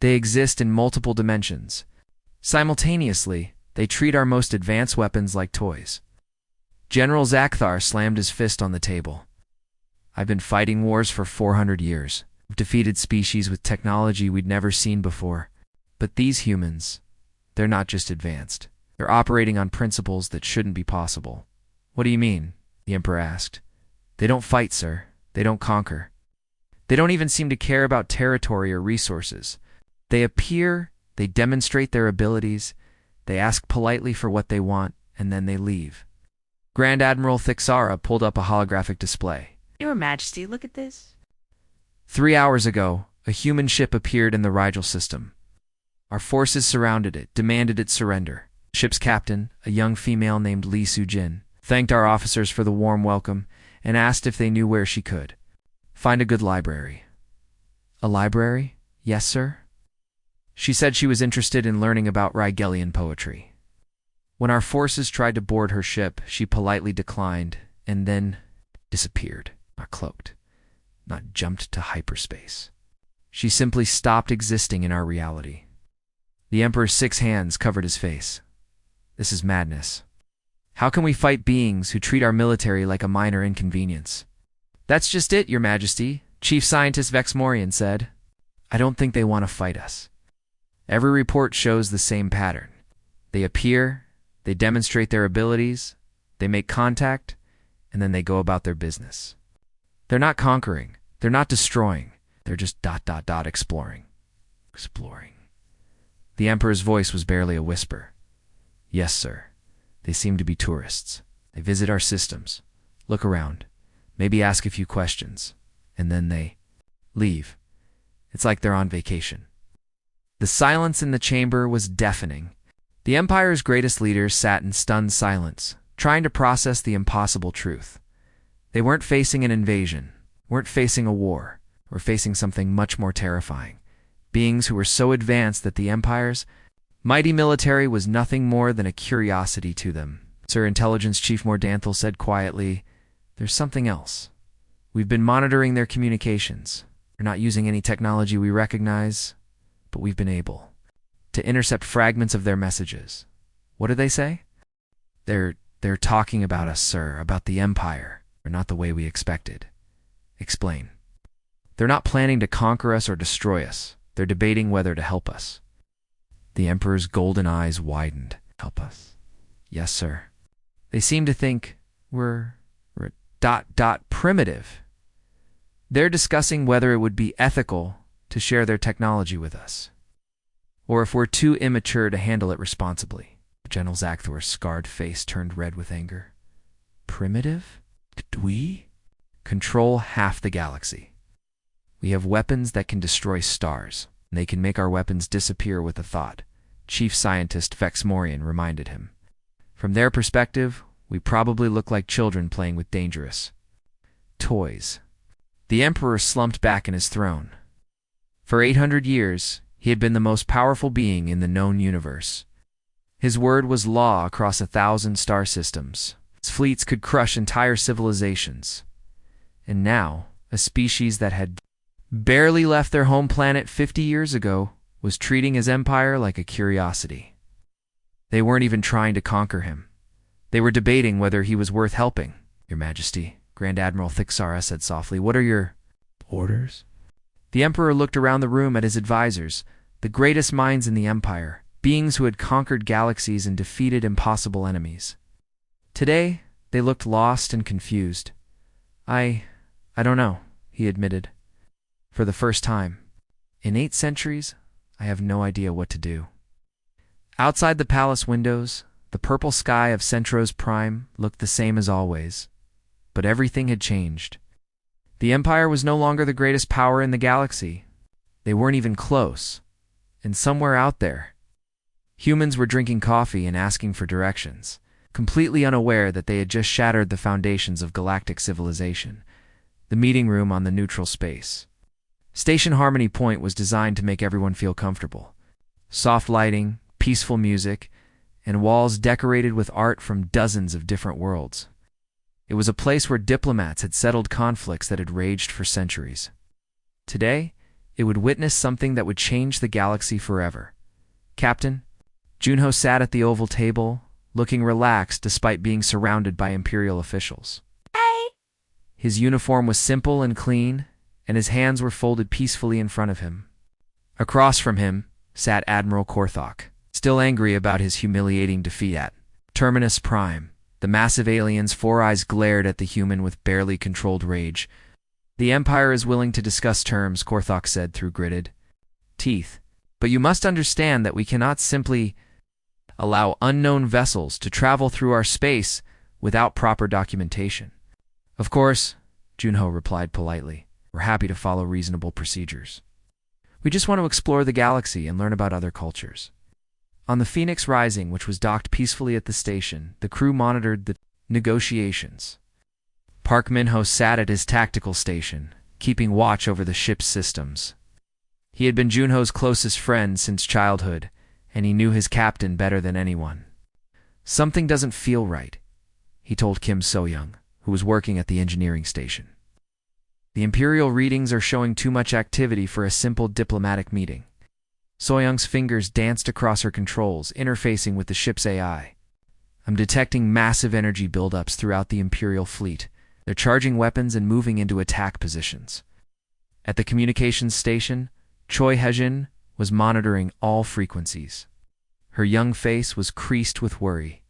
S1: They exist in multiple dimensions. Simultaneously, they treat our most advanced weapons like toys. General Zakthar slammed his fist on the table. I've been fighting wars for 400 years. We've defeated species with technology we'd never seen before. But these humans, they're not just advanced. They're operating on principles that shouldn't be possible. What do you mean? The Emperor asked. They don't fight, sir. They don't conquer. They don't even seem to care about territory or resources. They appear, they demonstrate their abilities, they ask politely for what they want, and then they leave. Grand Admiral Thixara pulled up a holographic display.
S2: Your Majesty, look at this.
S1: 3 hours ago, a human ship appeared in the Rigel system. Our forces surrounded it, demanded its surrender. The ship's captain, a young female named Li Sujin, thanked our officers for the warm welcome and asked if they knew where she could find a good library. A library? Yes, sir. She said she was interested in learning about Rigelian poetry. When our forces tried to board her ship, she politely declined and then disappeared, not cloaked, not jumped to hyperspace. She simply stopped existing in our reality. The Emperor's 6 hands covered his face. This is madness. How can we fight beings who treat our military like a minor inconvenience? That's just it, Your Majesty, Chief Scientist Vexmorian said. I don't think they want to fight us. Every report shows the same pattern. They appear, they demonstrate their abilities, they make contact, and then they go about their business. They're not conquering, they're not destroying, they're just ... exploring. Exploring. The Emperor's voice was barely a whisper. Yes, sir. They seem to be tourists. They visit our systems, look around, maybe ask a few questions, and then they leave. It's like they're on vacation. The silence in the chamber was deafening. The Empire's greatest leaders sat in stunned silence, trying to process the impossible truth. They weren't facing an invasion, weren't facing a war, were facing something much more terrifying. Beings who were so advanced that the Empire's mighty military was nothing more than a curiosity to them. Sir Intelligence Chief Mordanthal said quietly, There's something else. We've been monitoring their communications. They're not using any technology we recognize, but we've been able to intercept fragments of their messages. What do they say? They're talking about us, sir, about the Empire. They're not the way we expected. Explain. They're not planning to conquer us or destroy us. They're debating whether to help us. The Emperor's golden eyes widened. Help us? Yes, sir. They seem to think we're ... primitive. They're discussing whether it would be ethical to share their technology with us, or if we're too immature to handle it responsibly. General Zakthor's scarred face turned red with anger. Primitive? Could we control half the galaxy? We have weapons that can destroy stars, and they can make our weapons disappear with a thought, Chief Scientist Vexmorian reminded him. From their perspective, we probably look like children playing with dangerous toys. The Emperor slumped back in his throne. For 800 years, he had been the most powerful being in the known universe. His word was law across 1,000 star systems. His fleets could crush entire civilizations. And now, a species that had barely left their home planet 50 years ago was treating his empire like a curiosity. They weren't even trying to conquer him. They were debating whether he was worth helping. Your Majesty, Grand Admiral Thixara said softly, "What are your orders?" The Emperor looked around the room at his advisors, the greatest minds in the Empire, beings who had conquered galaxies and defeated impossible enemies. Today, they looked lost and confused. I don't know," he admitted. "For the first time. In 8 centuries, I have no idea what to do." Outside the palace windows, the purple sky of Centros Prime looked the same as always. But everything had changed. The Empire was no longer the greatest power in the galaxy. They weren't even close. And somewhere out there, humans were drinking coffee and asking for directions, completely unaware that they had just shattered the foundations of galactic civilization. The meeting room on the neutral space. Station Harmony Point was designed to make everyone feel comfortable. Soft lighting, peaceful music, and walls decorated with art from dozens of different worlds. It was a place where diplomats had settled conflicts that had raged for centuries. Today, it would witness something that would change the galaxy forever. Captain, Junho sat at the oval table, looking relaxed despite being surrounded by Imperial officials.
S2: Hey!
S1: His uniform was simple and clean, and his hands were folded peacefully in front of him. Across from him sat Admiral Korthok, still angry about his humiliating defeat at Terminus Prime. The massive alien's 4 eyes glared at the human with barely controlled rage. "The Empire is willing to discuss terms," Korthok said through gritted teeth. "But you must understand that we cannot simply allow unknown vessels to travel through our space without proper documentation." "Of course," Junho replied politely. "We're happy to follow reasonable procedures. We just want to explore the galaxy and learn about other cultures." On the Phoenix Rising, which was docked peacefully at the station, the crew monitored the negotiations. Park Minho sat at his tactical station, keeping watch over the ship's systems. He had been Junho's closest friend since childhood, and he knew his captain better than anyone. "Something doesn't feel right," he told Kim So-young, who was working at the engineering station. "The Imperial readings are showing too much activity for a simple diplomatic meeting." So-young's fingers danced across her controls, interfacing with the ship's AI. "I'm detecting massive energy buildups throughout the Imperial fleet. They're charging weapons and moving into attack positions." At the communications station, Choi Hejin was monitoring all frequencies. Her young face was creased with worry.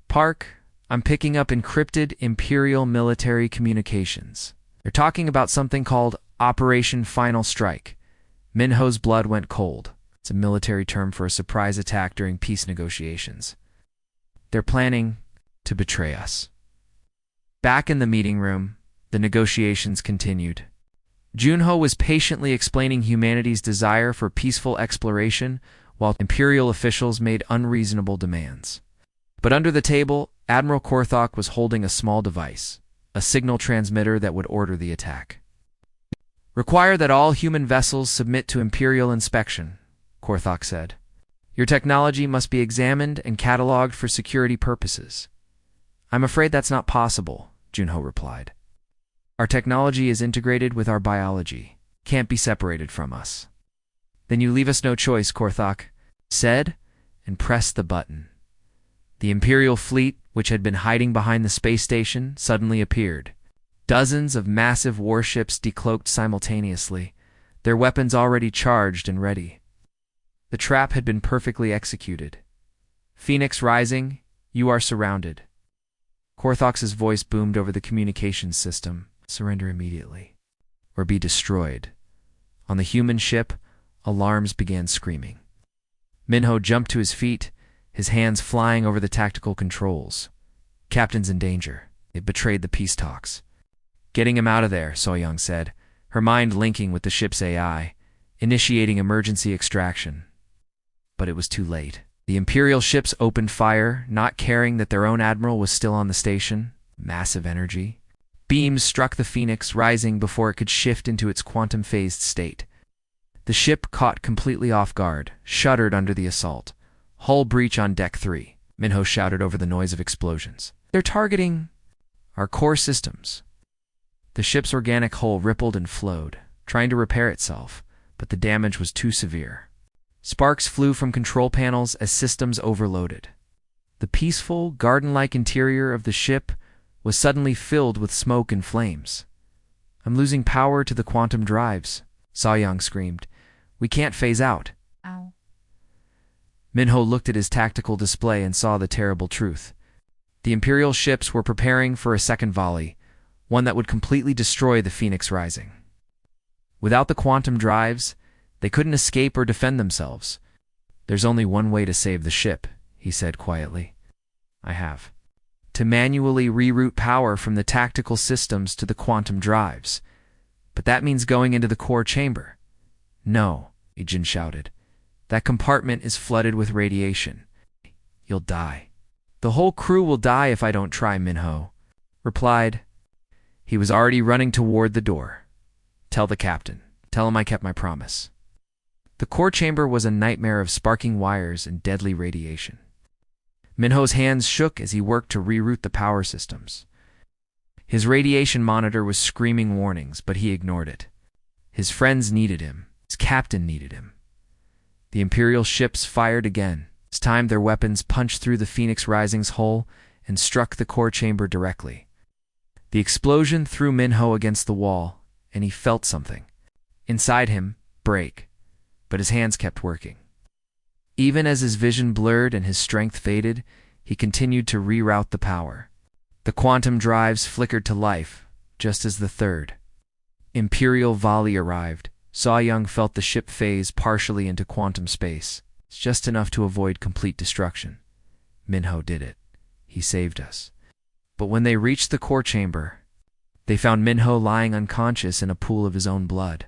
S1: "Park, I'm picking up encrypted Imperial military communications. They're talking about something called Operation Final Strike." Minho's blood went cold. It's a military term for a surprise attack during peace negotiations. "They're planning to betray us." Back in the meeting room, the negotiations continued. Junho was patiently explaining humanity's desire for peaceful exploration, while Imperial officials made unreasonable demands. But under the table, Admiral Korthok was holding a small device, a signal transmitter that would order the attack. "Require that all human vessels submit to Imperial inspection," Korthok said. "Your technology must be examined and cataloged for security purposes." "I'm afraid that's not possible," Junho replied. "Our technology is integrated with our biology. Can't be separated from us." "Then you leave us no choice," Korthok said, and pressed the button. The Imperial fleet, which had been hiding behind the space station, suddenly appeared. Dozens of massive warships decloaked simultaneously, their weapons already charged and ready. The trap had been perfectly executed. "Phoenix Rising, you are surrounded." Korthok's voice boomed over the communications system. "Surrender immediately, or be destroyed." On the human ship, alarms began screaming. Minho jumped to his feet, his hands flying over the tactical controls. "Captain's in danger. It betrayed the peace talks." "Getting him out of there," So-young said, her mind linking with the ship's AI, initiating emergency extraction. But it was too late. The Imperial ships opened fire, not caring that their own admiral was still on the station. Massive energy. Beams struck the Phoenix Rising before it could shift into its quantum-phased state. The ship, caught completely off guard, shuddered under the assault. Hull breach on Deck 3, Minho shouted over the noise of explosions. They're targeting our core systems. The ship's organic hull rippled and flowed, trying to repair itself, but the damage was too severe. Sparks flew from control panels as systems overloaded. The peaceful, garden-like interior of the ship was suddenly filled with smoke and flames. I'm losing power to the quantum drives, So-Young screamed. We can't phase out.
S2: Ow.
S1: Minho looked at his tactical display and saw the terrible truth. The Imperial ships were preparing for a second volley, one that would completely destroy the Phoenix Rising. Without the quantum drives, they couldn't escape or defend themselves. There's only one way to save the ship, he said quietly. I have to manually reroute power from the tactical systems to the quantum drives. But that means going into the core chamber. No, Jin shouted. That compartment is flooded with radiation. You'll die. The whole crew will die if I don't try, Minho replied. He was already running toward the door. Tell the captain. Tell him I kept my promise. The core chamber was a nightmare of sparking wires and deadly radiation. Minho's hands shook as he worked to reroute the power systems. His radiation monitor was screaming warnings, but he ignored it. His friends needed him. His captain needed him. The Imperial ships fired again. This time their weapons punched through the Phoenix Rising's hull and struck the core chamber directly. The explosion threw Minho against the wall, and he felt something inside him break, but his hands kept working. Even as his vision blurred and his strength faded, he continued to reroute the power. The quantum drives flickered to life, just as the third Imperial volley arrived. So-Young felt the ship phase partially into quantum space. It's just enough to avoid complete destruction. Minho did it. He saved us. But when they reached the core chamber, they found Minho lying unconscious in a pool of his own blood.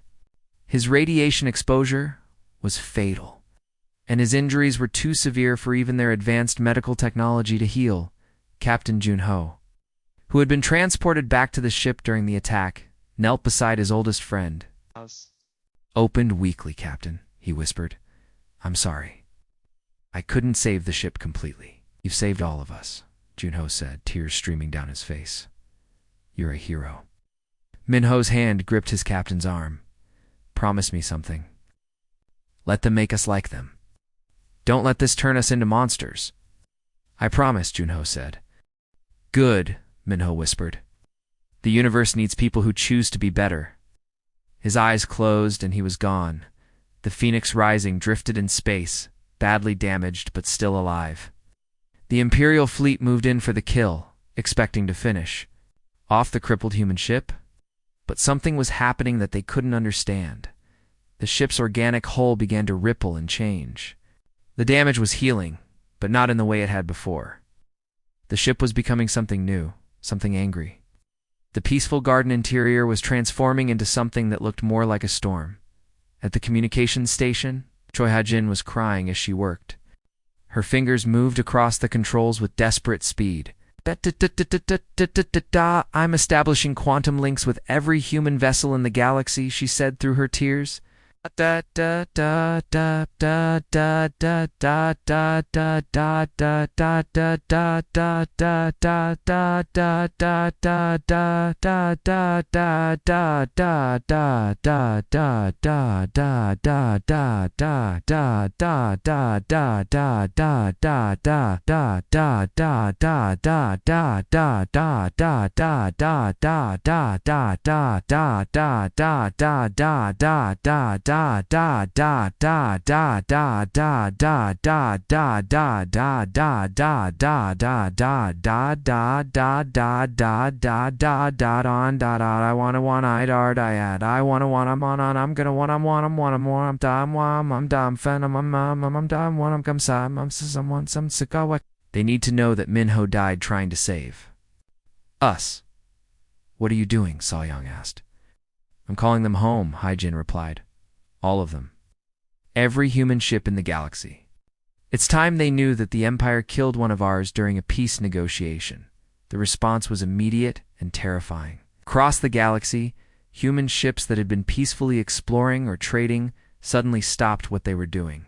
S1: His radiation exposure was fatal, and his injuries were too severe for even their advanced medical technology to heal. Captain Junho, who had been transported back to the ship during the attack, knelt beside his oldest friend. Opened weakly, Captain, he whispered. I'm sorry. I couldn't save the ship completely. You've saved all of us, Junho said, tears streaming down his face. You're a hero. Minho's hand gripped his captain's arm. Promise me something. Let them make us like them. Don't let this turn us into monsters. I promise, Junho said. Good, Minho whispered. The universe needs people who choose to be better. His eyes closed and he was gone. The Phoenix Rising drifted in space, badly damaged but still alive. The Imperial fleet moved in for the kill, expecting to finish off the crippled human ship. But something was happening that they couldn't understand. The ship's organic hull began to ripple and change. The damage was healing, but not in the way it had before. The ship was becoming something new, something angry. The peaceful garden interior was transforming into something that looked more like a storm. At the communications station, Choi Ha-jin was crying as she worked. Her fingers moved across the controls with desperate speed. I'm establishing quantum links with every human vessel in the galaxy, she said through her tears. They need to know that Minho died trying to save us. What are you doing? So-Young asked. I'm calling them home, Ha-jin replied. All of them. Every human ship in the galaxy. It's time they knew that the Empire killed one of ours during a peace negotiation. The response was immediate and terrifying. Across the galaxy, human ships that had been peacefully exploring or trading suddenly stopped what they were doing.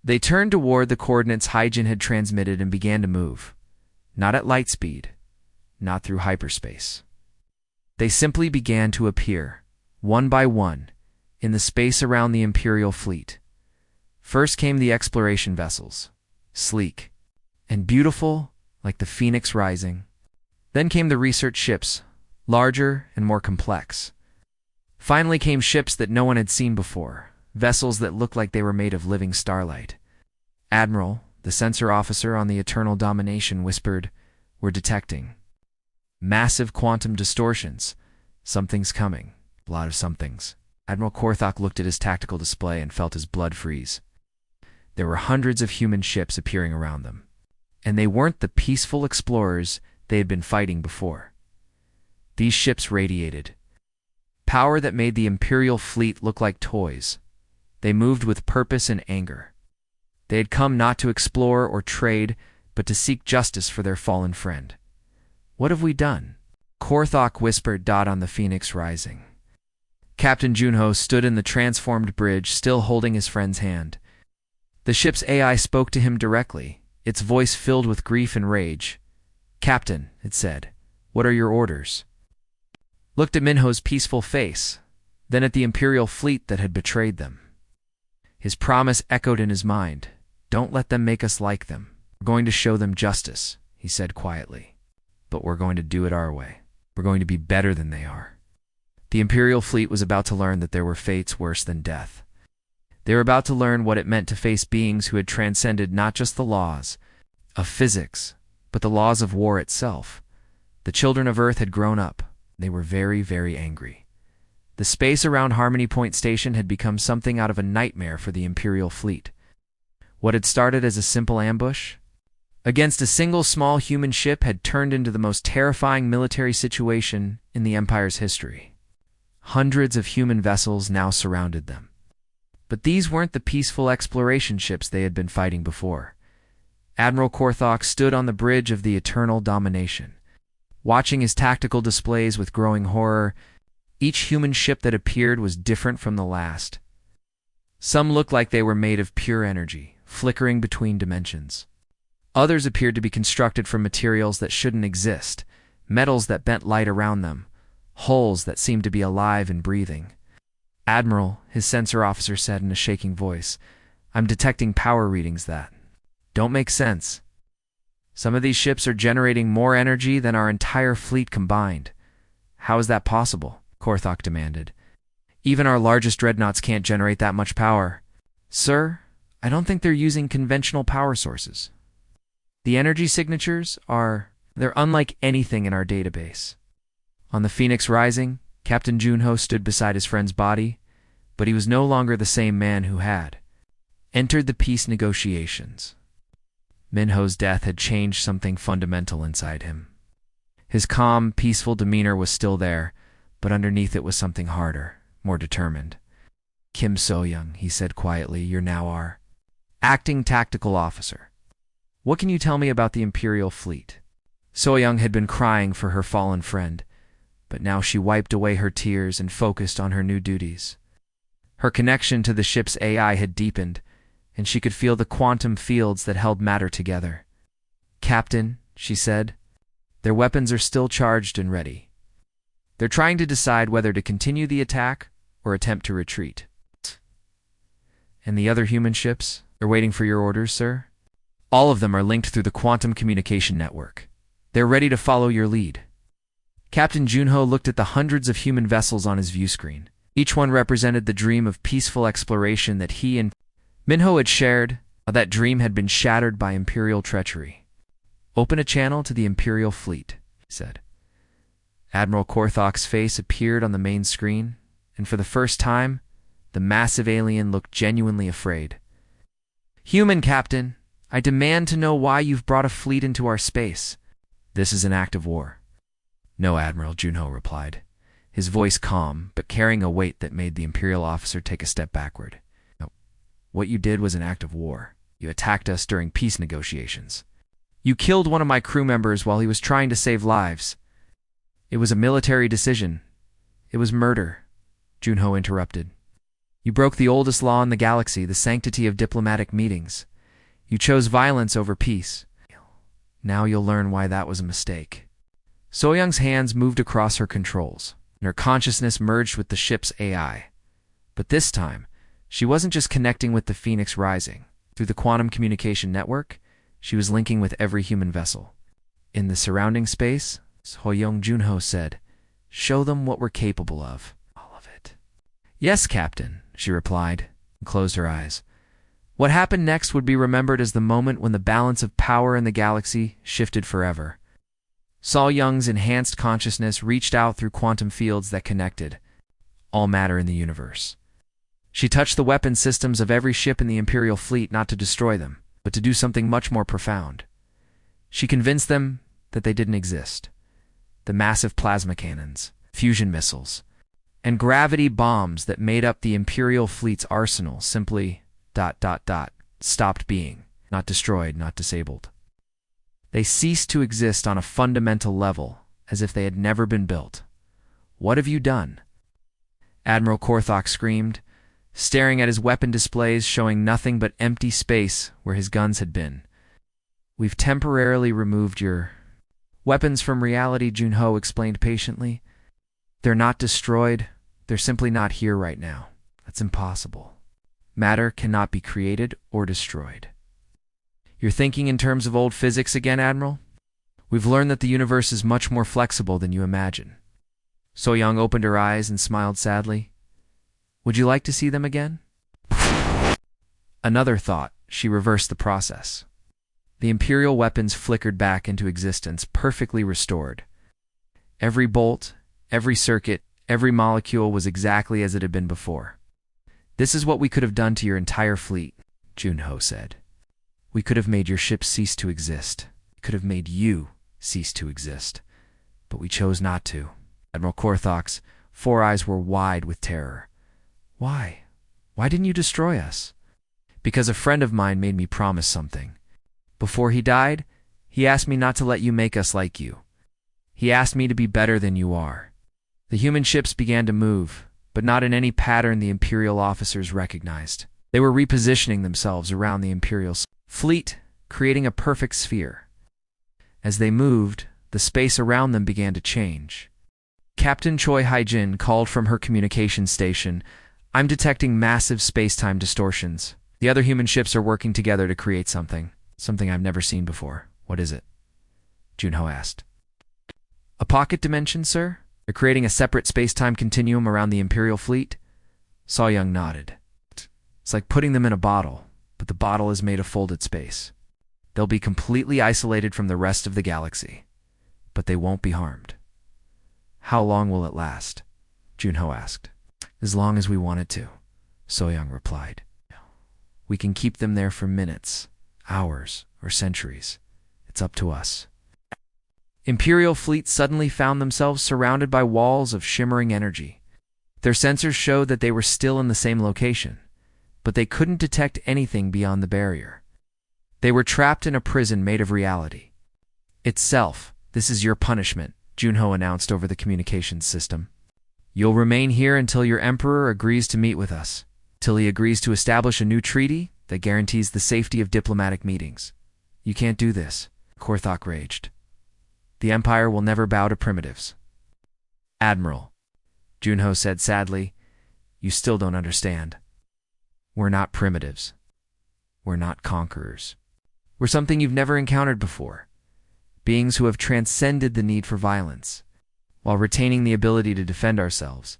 S1: They turned toward the coordinates Hyjin had transmitted and began to move. Not at light speed, not through hyperspace. They simply began to appear, one by one, in the space around the Imperial fleet. First came the exploration vessels, sleek and beautiful like the phoenix rising. Then came the research ships, larger and more complex. Finally came ships that no one had seen before, vessels that looked like they were made of living starlight. Admiral, the sensor officer on the Eternal Domination, whispered, "We're detecting massive quantum distortions. Something's coming. A lot of somethings." Admiral Korthok looked at his tactical display and felt his blood freeze. There were hundreds of human ships appearing around them, and they weren't the peaceful explorers they had been fighting before. These ships radiated power that made the Imperial fleet look like toys. They moved with purpose and anger. They had come not to explore or trade, but to seek justice for their fallen friend. "What have we done?" Korthok whispered on the Phoenix rising. Captain Junho stood in the transformed bridge, still holding his friend's hand. The ship's AI spoke to him directly, its voice filled with grief and rage. "Captain," it said, "what are your orders?" Looked at Minho's peaceful face, then at the Imperial fleet that had betrayed them. His promise echoed in his mind. "Don't let them make us like them. We're going to show them justice," he said quietly. "But we're going to do it our way. We're going to be better than they are." The Imperial fleet was about to learn that there were fates worse than death. They were about to learn what it meant to face beings who had transcended not just the laws of physics, but the laws of war itself. The children of Earth had grown up. They were very, very angry. The space around Harmony Point Station had become something out of a nightmare for the Imperial fleet. What had started as a simple ambush against a single small human ship had turned into the most terrifying military situation in the Empire's history. Hundreds of human vessels now surrounded them. But these weren't the peaceful exploration ships they had been fighting before. Admiral Korthok stood on the bridge of the Eternal Domination, watching his tactical displays with growing horror. Each human ship that appeared was different from the last. Some looked like they were made of pure energy, flickering between dimensions. Others appeared to be constructed from materials that shouldn't exist, metals that bent light around them, hulls that seemed to be alive and breathing. "Admiral," his sensor officer said in a shaking voice, "I'm detecting power readings that don't make sense. Some of these ships are generating more energy than our entire fleet combined." "How is that possible?" Korthok demanded. "Even our largest dreadnoughts can't generate that much power." "Sir, I don't think they're using conventional power sources. The energy signatures they're unlike anything in our database." On the Phoenix Rising, Captain Junho stood beside his friend's body, but he was no longer the same man who had entered the peace negotiations. Minho's death had changed something fundamental inside him. His calm, peaceful demeanor was still there, but underneath it was something harder, more determined. "Kim So-young," he said quietly, "you're now our acting tactical officer. What can you tell me about the Imperial fleet?" So-young had been crying for her fallen friend, but now she wiped away her tears and focused on her new duties. Her connection to the ship's AI had deepened, and she could feel the quantum fields that held matter together. "Captain," she said, "their weapons are still charged and ready. They're trying to decide whether to continue the attack or attempt to retreat." "And the other human ships? They're waiting for your orders, sir?" "All of them are linked through the quantum communication network. They're ready to follow your lead." Captain Junho looked at the hundreds of human vessels on his view screen. Each one represented the dream of peaceful exploration that he and Minho had shared. That dream had been shattered by Imperial treachery. "Open a channel to the Imperial fleet," he said. Admiral Korthok's face appeared on the main screen, and for the first time, the massive alien looked genuinely afraid. "Human Captain, I demand to know why you've brought a fleet into our space. This is an act of war." "No, Admiral," Junho replied, his voice calm, but carrying a weight that made the Imperial officer take a step backward. "No, what you did was an act of war. You attacked us during peace negotiations. You killed one of my crew members while he was trying to save lives. It was a military decision. It was murder," Junho interrupted. You broke the oldest law in the galaxy, the sanctity of diplomatic meetings. You chose violence over peace. Now you'll learn why that was a mistake. So-Young's hands moved across her controls, and her consciousness merged with the ship's AI. But this time, she wasn't just connecting with the Phoenix Rising. Through the quantum communication network, she was linking with every human vessel. In the surrounding space, So-Young Junho said, "Show them what we're capable of." All of it. "Yes, Captain," she replied, and closed her eyes. What happened next would be remembered as the moment when the balance of power in the galaxy shifted forever. So-Young's enhanced consciousness reached out through quantum fields that connected all matter in the universe. She touched the weapon systems of every ship in the Imperial fleet, not to destroy them, but to do something much more profound. She convinced them that they didn't exist. The massive plasma cannons, fusion missiles, and gravity bombs that made up the Imperial fleet's arsenal simply ... stopped being, not destroyed, not disabled. They ceased to exist on a fundamental level, as if they had never been built. "What have you done?" Admiral Korthok screamed, staring at his weapon displays showing nothing but empty space where his guns had been. "We've temporarily removed your weapons from reality," Junho explained patiently. "They're not destroyed, they're simply not here right now. That's impossible. Matter cannot be created or destroyed." "You're thinking in terms of old physics again, Admiral? We've learned that the universe is much more flexible than you imagine." So-Young opened her eyes and smiled sadly. "Would you like to see them again?" Another thought, she reversed the process. The Imperial weapons flickered back into existence, perfectly restored. Every bolt, every circuit, every molecule was exactly as it had been before. "This is what we could have done to your entire fleet," Junho said. "We could have made your ship cease to exist. We could have made you cease to exist. But we chose not to." Admiral Korthok's four eyes were wide with terror. "Why? Why didn't you destroy us?" "Because a friend of mine made me promise something. Before he died, he asked me not to let you make us like you. He asked me to be better than you are." The human ships began to move, but not in any pattern the Imperial officers recognized. They were repositioning themselves around the Imperial fleet, creating a perfect sphere. As they moved, the space around them began to change. Captain Choi Haijin called from her communication station, "I'm detecting massive space-time distortions. The other human ships are working together to create something I've never seen before." "What is it?" Junho asked. "A pocket dimension, sir? They're creating a separate space-time continuum around the Imperial fleet?" So-Young nodded. "It's like putting them in a bottle, but the bottle is made of folded space. They'll be completely isolated from the rest of the galaxy, but they won't be harmed." "How long will it last?" Junho asked. "As long as we want it to," So-Young replied. "We can keep them there for minutes, hours, or centuries. It's up to us." Imperial fleets suddenly found themselves surrounded by walls of shimmering energy. Their sensors showed that they were still in the same location, but they couldn't detect anything beyond the barrier. They were trapped in a prison made of reality. "Itself, this is your punishment," Junho announced over the communications system. "You'll remain here until your emperor agrees to meet with us, till he agrees to establish a new treaty that guarantees the safety of diplomatic meetings." "You can't do this," Korthok raged. "The Empire will never bow to primitives." "Admiral," Junho said sadly, "you still don't understand. We're not primitives. We're not conquerors. We're something you've never encountered before. Beings who have transcended the need for violence, while retaining the ability to defend ourselves."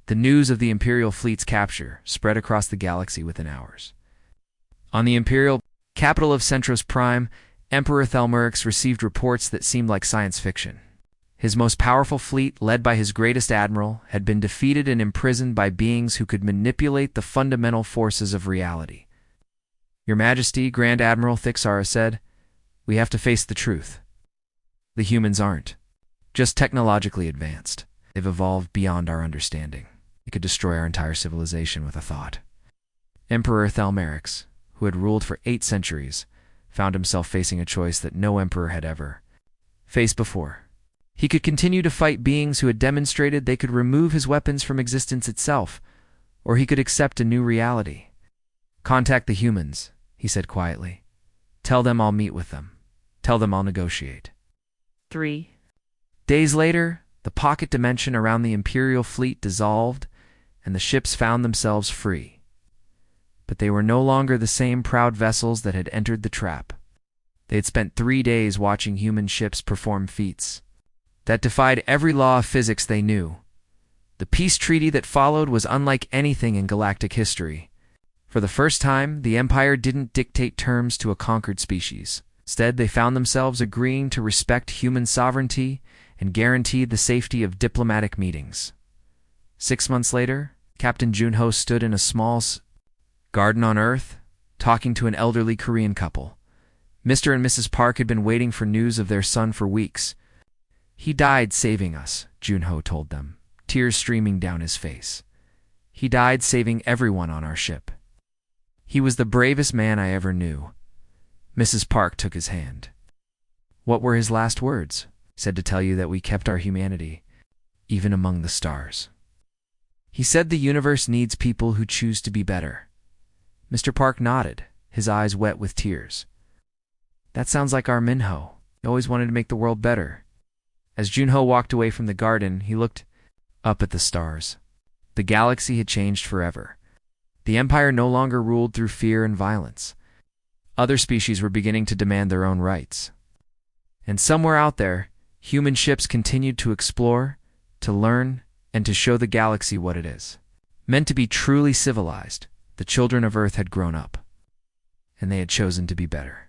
S1: The news of the Imperial fleet's capture spread across the galaxy within hours. On the Imperial capital of Centros Prime, Emperor Thelmurix received reports that seemed like science fiction. His most powerful fleet, led by his greatest admiral, had been defeated and imprisoned by beings who could manipulate the fundamental forces of reality. "Your Majesty," Grand Admiral Thixara said, "we have to face the truth. The humans aren't just technologically advanced. They've evolved beyond our understanding. They could destroy our entire civilization with a thought." Emperor Thelmurix, who had ruled for 8 centuries, found himself facing a choice that no emperor had ever faced before. He could continue to fight beings who had demonstrated they could remove his weapons from existence itself, or he could accept a new reality. "Contact the humans," he said quietly. "Tell them I'll meet with them. Tell them I'll negotiate."
S2: 3.
S1: Days later, the pocket dimension around the Imperial fleet dissolved, and the ships found themselves free. But they were no longer the same proud vessels that had entered the trap. They had spent 3 days watching human ships perform feats that defied every law of physics they knew. The peace treaty that followed was unlike anything in galactic history. For the first time, the Empire didn't dictate terms to a conquered species. Instead, they found themselves agreeing to respect human sovereignty and guarantee the safety of diplomatic meetings. 6 months later, Captain Junho stood in a small garden on Earth, talking to an elderly Korean couple. Mr. and Mrs. Park had been waiting for news of their son for weeks. "He died saving us," Junho told them, tears streaming down his face. "He died saving everyone on our ship. He was the bravest man I ever knew." Mrs. Park took his hand. "What were his last words?" "Said to tell you that we kept our humanity, even among the stars. He said the universe needs people who choose to be better." Mr. Park nodded, his eyes wet with tears. "That sounds like our Minho. He always wanted to make the world better." As Junho walked away from the garden, he looked up at the stars. The galaxy had changed forever. The Empire no longer ruled through fear and violence. Other species were beginning to demand their own rights. And somewhere out there, human ships continued to explore, to learn, and to show the galaxy what it is. Meant to be truly civilized, the children of Earth had grown up, and they had chosen to be better.